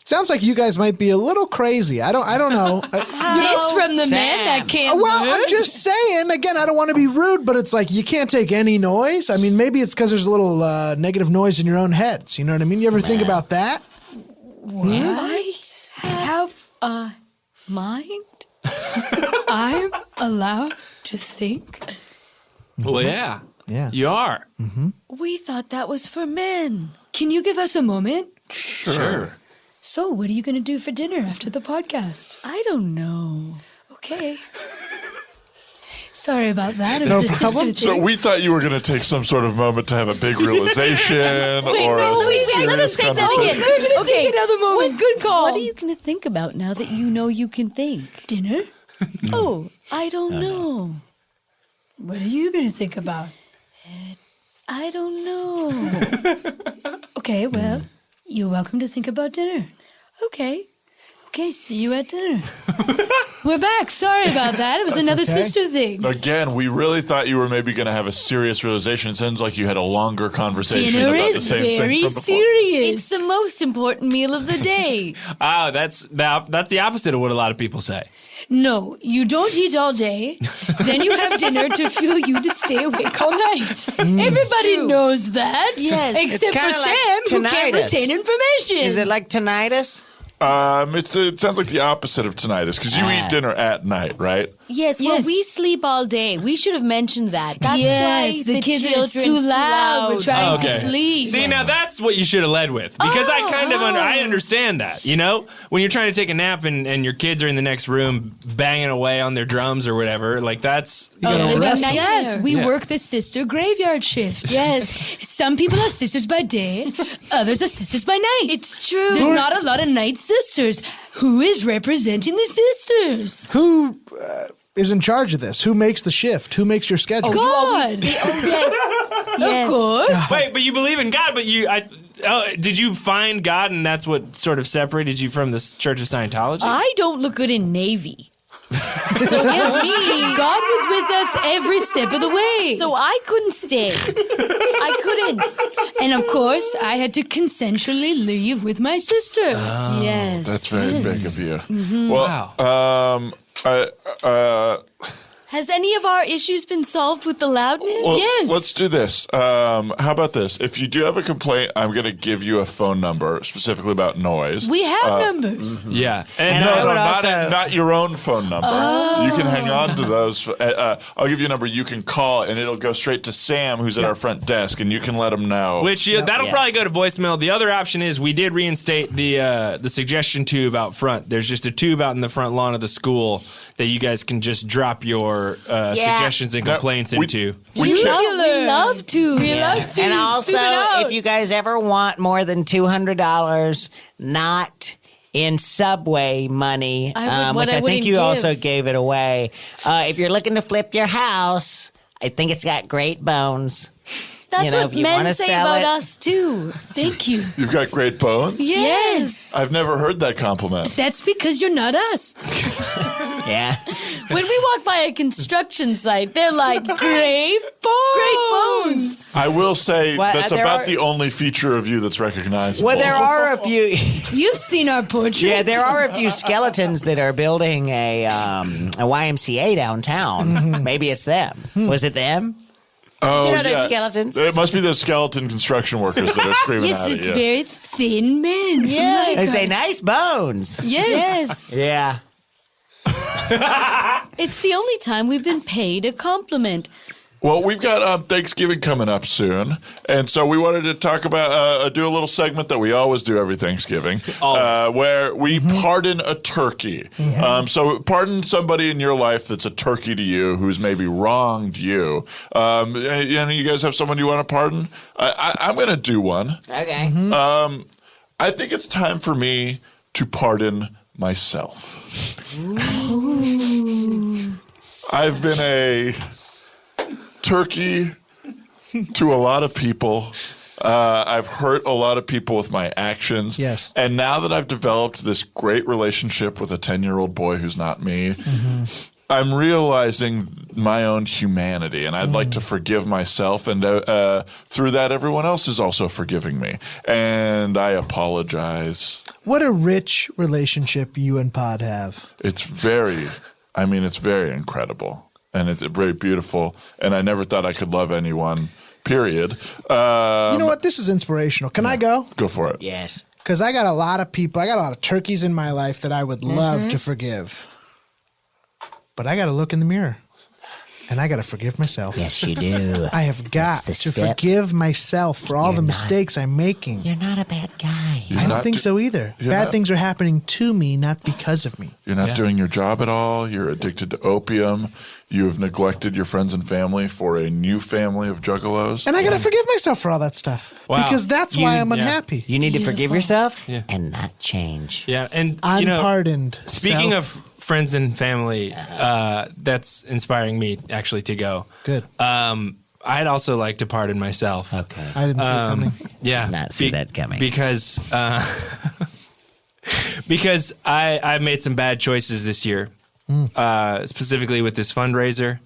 Sounds like you guys might be a little crazy. I don't know. This from the man Sam. that can't Well, learn. I'm just saying. Again, I don't want to be rude, but it's like you can't take any noise. I mean, maybe it's because there's a little negative noise in your own heads. You know what I mean? You ever think about that? I have a mind. I'm allowed to think. Well, yeah. Yeah. You are. We thought that was for men. Can you give us a moment? sure. So, what are you going to do for dinner after the podcast? I don't know. Okay. Sorry about that. It No was a problem. sister thing. So we thought you were going to take some sort of moment to have a big realization or no, a wait, let us serious take that conversation. again. We're going to take another moment. Good call. What are you going to think about now that you know you can think? Dinner? Oh, I don't know. What are you going to think about? I don't know. Okay, well, you're welcome to think about dinner. Okay. Okay, see you at dinner. We're back. Sorry about that. It was another okay. sister thing. Again, we really thought you were maybe going to have a serious realization. It sounds like you had a longer conversation Dinner about the is same very thing from before. serious. It's the most important meal of the day. Oh, that's the opposite of what a lot of people say. No, you don't eat all day. Then you have dinner to fuel you to stay awake all night. Everybody true. knows that. Yes. Except It's for kinda like Sam, who can't tinnitus. retain information. Is it like tinnitus? It sounds like the opposite of tinnitus because you eat dinner at night, right? Yes, well, Yes. we sleep all day. We should have mentioned that. That's yes, why the kids children it's too loud. We're trying Okay. to sleep. See, now that's what you should have led with because I kind of I understand that. You know, when you're trying to take a nap and your kids are in the next room banging away on their drums or whatever, like that's gotta rest them. Yes, we Yeah. work the sister graveyard shift. Yes, Some people are sisters by day, others are sisters by night. it's true. There's not a lot of night sisters. Who is representing the sisters? Who is in charge of this? Who makes the shift? Who makes your schedule? God. yes. Of course. wait, but you believe in God, but did you find God and that's what sort of separated you from the Church of Scientology? I don't look good in navy. So for me, God was with us every step of the way. so I couldn't stay. I couldn't. And of course, I had to consensually leave with my sister. Yes. That's very big of you. Wow. Has any of our issues been solved with the loudness? Well, Yes. let's do this. How about this? If you do have a complaint, I'm going to give you a phone number specifically about noise. We have numbers. Yeah. And And I would not, also- not your own phone number. You can hang on to those. I'll give you a number you can call, and it'll go straight to Sam, who's at our front desk, and you can let him know. that'll probably go to voicemail. The other option is we did reinstate the suggestion tube out front. There's just a tube out in the front lawn of the school that you guys can just drop your suggestions and complaints into. We We check- love to. We love to. And also, scoop it out. if you guys ever want more than $200, not in Subway money, which I think wouldn't you give. also gave it away. If you're looking to flip your house, I think it's got great bones. That's if what you men wanna say sell about it- us too. Thank you. You've got great bones? Yes. I've never heard that compliment. That's because you're not us. Yeah. When we walk by a construction site, they're like, Great bones. great bones. I will say Well, that's there about are- the only feature of you that's recognizable. Well, there are a few. You've seen our portraits. Yeah, there are a few skeletons that are building a YMCA downtown. Maybe it's them. Was it them? Oh, You know those yeah. skeletons? It must be those skeleton construction workers that are screaming Yes, at it's you. very thin men. Yeah. Like They say us. nice bones. Yes. Yeah. It's the only time we've been paid a compliment. Well, we've got Thanksgiving coming up soon, and so we wanted to talk about do a little segment that we always do every Thanksgiving, where we pardon a turkey. So pardon somebody in your life that's a turkey to you who's maybe wronged you. And you guys have someone you want to pardon? I'm going to do one. Okay. I think it's time for me to pardon myself. I've been a turkey to a lot of people. I've hurt a lot of people with my actions. Yes. And now that I've developed this great relationship with a 10-year-old boy who's not me, I'm realizing my own humanity, and I'd like to forgive myself, and through that, everyone else is also forgiving me. And I apologize. What a rich relationship you and Podd have. It's very incredible. And it's very beautiful. And I never thought I could love anyone, period. You know what? This is inspirational. Can I go? Go for it. Yes. Because I got a lot of people, I got a lot of turkeys in my life that I would love to forgive. But I got to look in the mirror. And I got to forgive myself. Yes, you do. I have got That's to the step. forgive myself for all You're the not- mistakes I'm making. You're not a bad guy. You're I don't not think do- so either. you're Bad not- things are happening to me, not because of me. You're not doing your job at all. You're addicted to opium. You have neglected your friends and family for a new family of juggalos. And I got to forgive myself for all that stuff. Wow. Because that's why I'm yeah. unhappy. You need to forgive yourself Yeah. and not change. Yeah, and Unpardoned. speaking self. of friends and family, that's inspiring me actually to go. Good. I'd also like to pardon myself. Okay. I didn't see it coming. Yeah, Not see that coming. because because I made some bad choices this year, specifically with this fundraiser,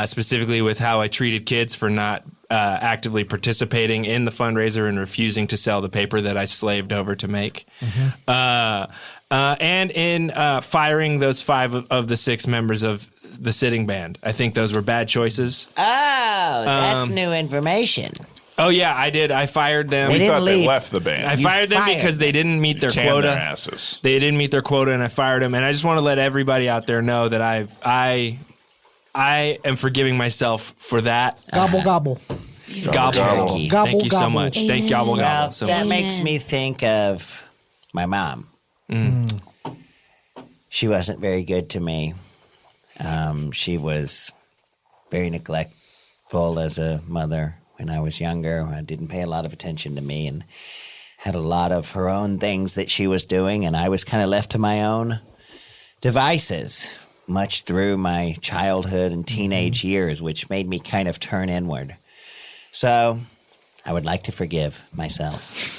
specifically with how I treated kids for not actively participating in the fundraiser and refusing to sell the paper that I slaved over to make. And in firing those 5 of the 6 members of the sitting band. I think those were bad choices. Oh, that's new information. Oh, yeah, I did. I fired them. They We didn't thought they leave. left the band. I You fired them fired because they didn't meet their Can quota. their asses. They didn't meet their quota, and I fired them. And I just want to let everybody out there know that I am forgiving myself for that. Gobble, gobble. Gobble, gobble. Thank Gobble, you so gobble. much. Thank gobble, Well, gobble. So that much. makes me think of my mom. She wasn't very good to me. She was very neglectful as a mother when I was younger. I didn't pay a lot of attention to me and had a lot of her own things that she was doing, and I was kind of left to my own devices much through my childhood and teenage years, which made me kind of turn inward. So I would like to forgive myself.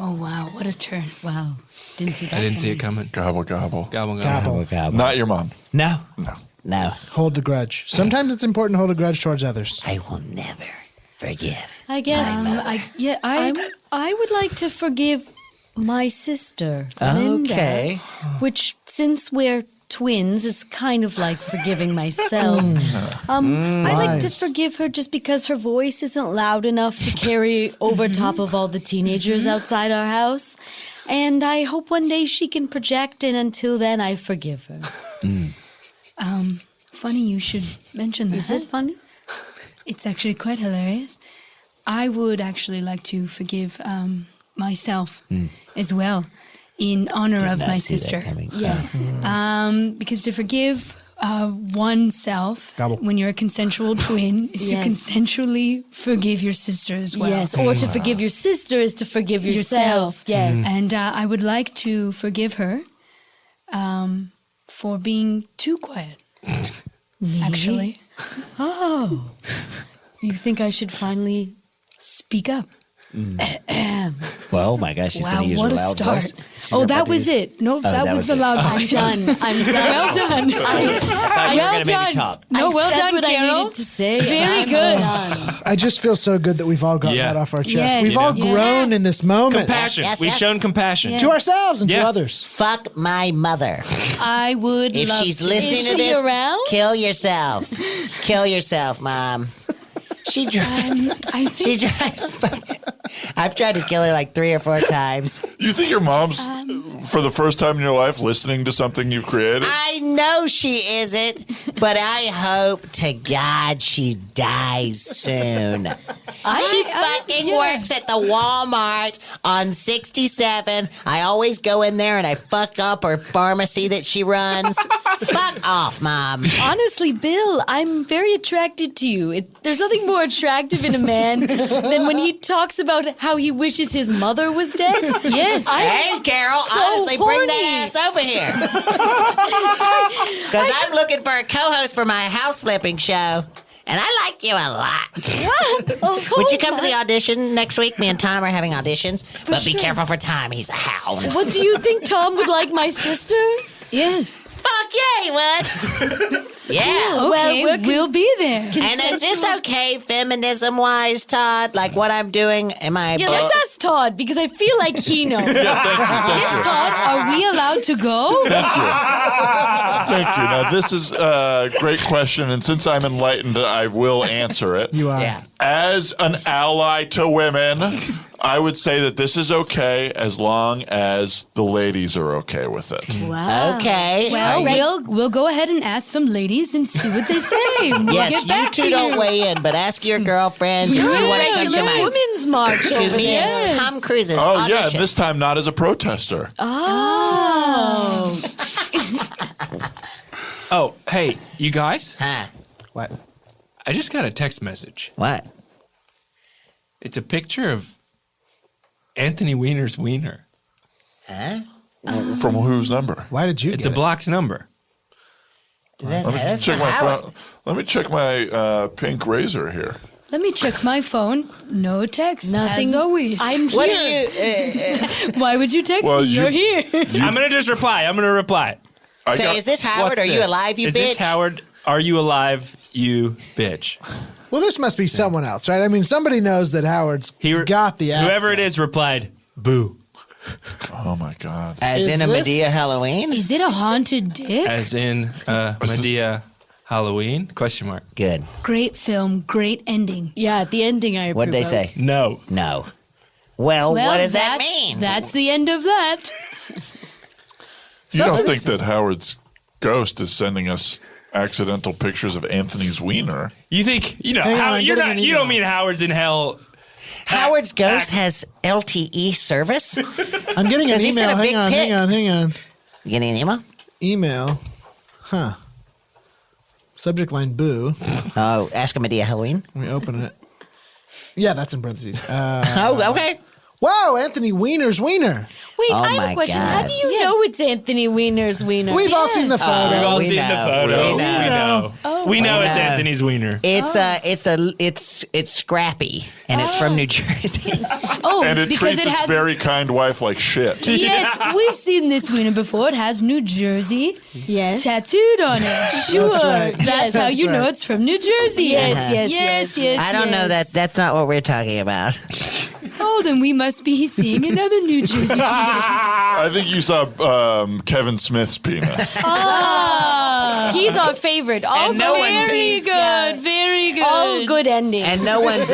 Oh, wow. What a turn. Wow. Didn't see that. I didn't see it coming. Gobble, gobble. Gobble, gobble. Gobble. Not your mom. No. No. No. Hold the grudge. Sometimes it's important to hold a grudge towards others. I will never forgive. I guess I would like to forgive my sister, Linda. Okay. Which, since we're twins, it's kind of like forgiving myself. I like to Nice. forgive her just because her voice isn't loud enough to carry over top of all the teenagers outside our house. And I hope one day she can project, and until then, I forgive her. Funny you should mention that. Is it funny? It's actually quite hilarious. I would actually like to forgive myself as well in honor of my sister. Yes. Because to forgive oneself Gobble. when you're a consensual twin is Yes. to consensually forgive your sister as well. Yes. Or to forgive your sister is to forgive yourself. Yes. And I would like to forgive her for being too quiet, actually. Oh. You think I should finally Speak up. Well, oh my gosh, she's Wow, going to use what her a loud start. voice. She's Oh, about that to was use- it. No, that that was was the it. loud I'm voice. done. I'm done. Well done. thought you were Well gonna make me done. talk. No, I well said done, what I Carol. needed to say. Very I'm good. done. I just feel so good that we've all gotten Yeah. that off our chest. Yes. We've You all know? grown in this moment. Compassion. Yes, We've yes. shown compassion. Yeah. To ourselves and to Yeah. others. Fuck my mother. I would If love she's to. listening Is to she this, around? kill yourself. Kill yourself, Mom. She drives. She drives. I've tried to kill her like 3 or 4 times. You think your mom's, for the first time in your life, listening to something you created? I know she isn't, but I hope to God she dies soon. She fucking works at the Walmart on 67. I always go in there and I fuck up her pharmacy that she runs. Fuck off, Mom. Honestly, Bill, I'm very attracted to you. There's nothing more attractive in a man than when he talks about how he wishes his mother was dead. Yes. Hey, Carol, so honestly, bring that horny. ass over here. Because I'm looking for a co-host for my house flipping show. And I like you a lot. Would you come to the audition next week? Me and Tom are having auditions. But be sure. careful for Tom. He's a hound. What do you think Tom would like my sister? Yes. Fuck yeah, he would. Yeah. Okay, we're we'll be there. And is this okay feminism-wise, Todd? Like what I'm doing? Am I... Yeah, let's ask Todd because I feel like he knows. Yes, Todd, are we allowed to go? Thank you. Now, this is a great question, and since I'm enlightened, I will answer it. You are. Yeah. As an ally to women, I would say that this is okay as long as the ladies are okay with it. Wow. Okay. Well, we'll go ahead and ask some ladies and see what they say. We'll Yes, get you back two to don't you. weigh in, but ask your girlfriends if you want to come to my... Women's March To over me there. and Tom Cruise's Oh, audition. yeah, and this time not as a protester. Oh. Oh, hey, you guys. Huh? What? I just got a text message. What? It's a picture of Anthony Weiner's wiener. Huh? From whose number? Why did you It's get a blocked number. That's Check not my Howard. phone. Let me check my pink razor here. Let me check my phone. No text. Nothing. As always. I'm What here. are you... Why would you text Well, me? you- You're here. I'm gonna just reply. I Say, got- is this Howard? What's Are you this? alive, you Is bitch? this Howard? Are you alive, you bitch? Well, this must be someone else, right? I mean, somebody knows that Howard's got the accent. Whoever it is replied, "Boo," Oh, my God. As Is in a this- Medea Halloween? Is it a haunted dick? as in Medea Halloween? Question mark. Good. Great film, great ending. Yeah, at the ending I approve What'd they of. say? No. No. Well, what does that that's- mean? That's the end of that. You don't think that Howard's ghost is sending us accidental pictures of Anthony's wiener? You think Hang on, I'm you're getting not? an You don't email. mean Howard's in hell? Howard's ghost has LTE service? You I'm getting an Does he send email. a big pic? Hang on. getting an email? Email. Huh. Subject line boo. Oh, ask a Medea Halloween. Let me open it. Yeah, that's in parentheses. Oh, okay. Wow, Anthony Weiner's wiener. Wait, Oh I have my a question. God. How do you know it's Anthony Weiner's wiener? We've all seen the photo. We've all we seen know. the photo. We know. We know it's know. Anthony's wiener. It's scrappy, and it's from New Jersey. Oh, And it because treats it its has. very kind wife like shit. Yes, we've seen this wiener before. It has New Jersey Yes. tattooed on it. Sure. That's right. That's how you know it's from New Jersey. Yes. Yes. I don't know that. yes. That's not what we're talking about. Oh, then we must be seeing another New Jersey penis. I think you saw Kevin Smith's penis. Ah, He's our favorite. All And no good one's- very endings, good, yeah. very good. All good endings. And no one's.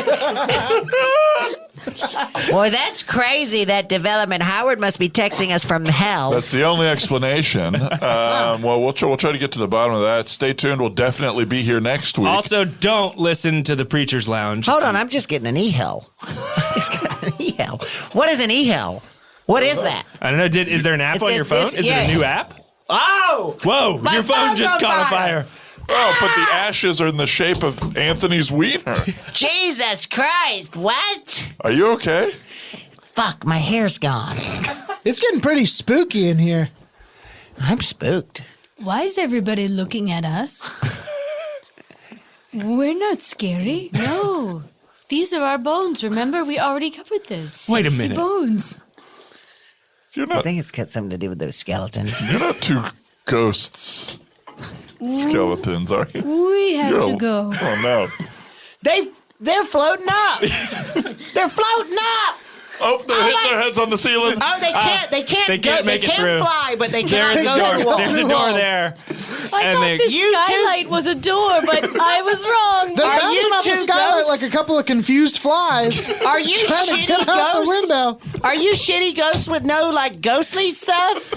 Boy, that's crazy. That development. Howard must be texting us from hell. That's the only explanation. Well, we'll try to get to the bottom of that. Stay tuned. We'll definitely be here next week. Also, don't listen to the Preacher's Lounge. Hold on, I'm just getting an e-hell. I just got an e-hell. What is an e-hell? What is that? I don't know. Is there an app It on says your phone? this- Is yeah. it a new app? Oh! Whoa! My Your phone phone's just on caught fire. a fire. Oh, but the ashes are in the shape of Anthony's wiener. Jesus Christ, what? Are you okay? Fuck, my hair's gone. It's getting pretty spooky in here. I'm spooked. Why is everybody looking at us? We're not scary. No. These are our bones, remember? We already covered this. Wait a Sexy minute. bones. You're I not. think it's got something to do with those skeletons. You're not two ghosts. Skeletons, are you? We have You're to a- go. Oh no. They're floating up. They're floating up. Oh, they're hitting their heads on the ceiling. Oh, they can't. They can't. They can't go, make they it can't through. fly, but they cannot There's a go door. through the wall. There's a door there. I And thought they- this You two- skylight was a door, but I was wrong. They're Are bouncing you off the two skylight ghosts? like a couple of confused flies. Are you Trying to shitty get out the ghosts? window. Are you shitty ghosts with no like ghostly stuff?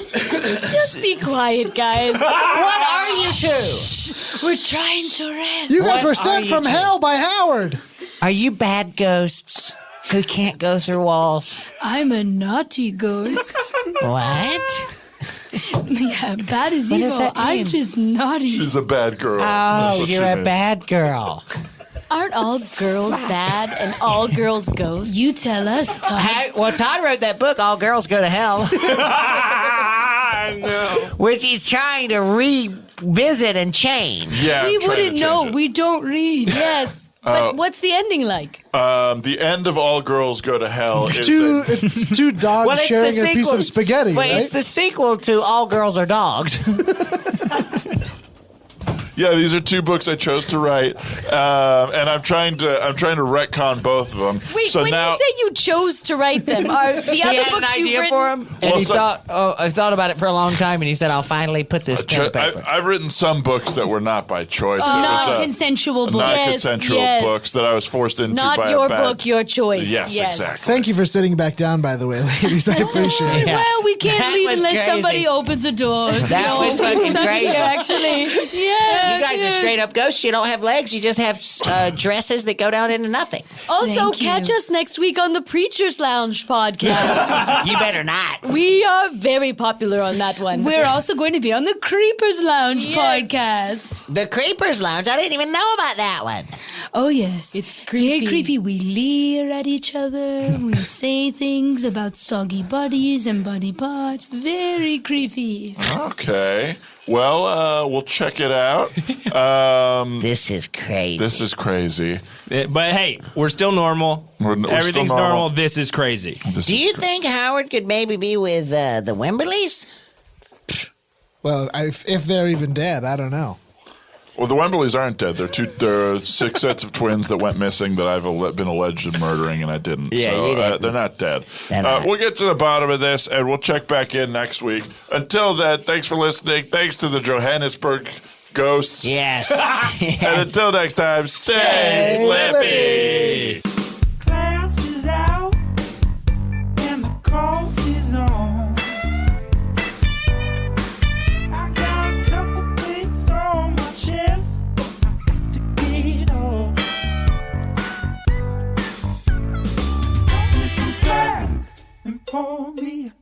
Just be quiet, guys. What are you two? We're trying to rest. You guys What were are sent you from two? hell by Howard. Are you bad ghosts who can't go through walls? I'm a naughty ghost. What? Yeah, bad as What does evil. that mean? I'm just naughty. She's a bad girl. Oh, That's what you're she a means. bad girl. Aren't all girls bad and all girls ghosts? You tell us, Todd. Well, Todd wrote that book, All Girls Go to Hell, I know. which he's trying to revisit and change. Yeah, We I'm trying wouldn't to know. change it. We don't read. Yes. But what's the ending like? The end of All Girls Go to Hell is It's two dogs Well, it's sharing the a piece sequel. of spaghetti, Wait, right? it's the sequel to All Girls Are Dogs. Yeah, these are two books I chose to write, and I'm trying to retcon both of them. Wait, so when now, you say you chose to write them, are the He other had an books you've idea written? for him, and Well, he so- I thought about it for a long time, and he said, I'll finally put this pen to paper. I've written some books that were not by choice. It was, Non-consensual books. non-consensual Yes. books that I was forced into Not by your a bad... book, your choice. Yes, exactly. Thank you for sitting back down, by the way, ladies. I appreciate it. Yeah. Well, we can't That leave was unless crazy. somebody opens a door. That so was we're fucking stuck crazy. here, actually. Yeah. You guys are straight up ghosts. You don't have legs. You just have dresses that go down into nothing. Also, Thank catch you. us next week on the Preacher's Lounge podcast. You better not. We are very popular on that one. We're also going to be on the Creepers Lounge Yes. podcast. The Creepers Lounge. I didn't even know about that one. Oh, yes. It's Very creepy. creepy. We leer at each other. We say things about soggy bodies and body parts. Very creepy. Okay. Well, we'll check it out. This is crazy. This is crazy. But hey, we're still normal. We're still Everything's normal. normal. This is crazy. This Do is you crazy. think Howard could maybe be with the Wimberleys? Well, if they're even dead, I don't know. Well, the Wembleys aren't dead. There are 6 sets of twins that went missing that I've been alleged of murdering, and I didn't. Yeah, so you didn't. they're not dead. They're not. We'll get to the bottom of this, and we'll check back in next week. Until then, thanks for listening. Thanks to the Johannesburg ghosts. Yes. And until next time, stay lippy. Class is out and the coffee's on. I got a couple things on my chest I got to get off. Cut me some slack and pour me a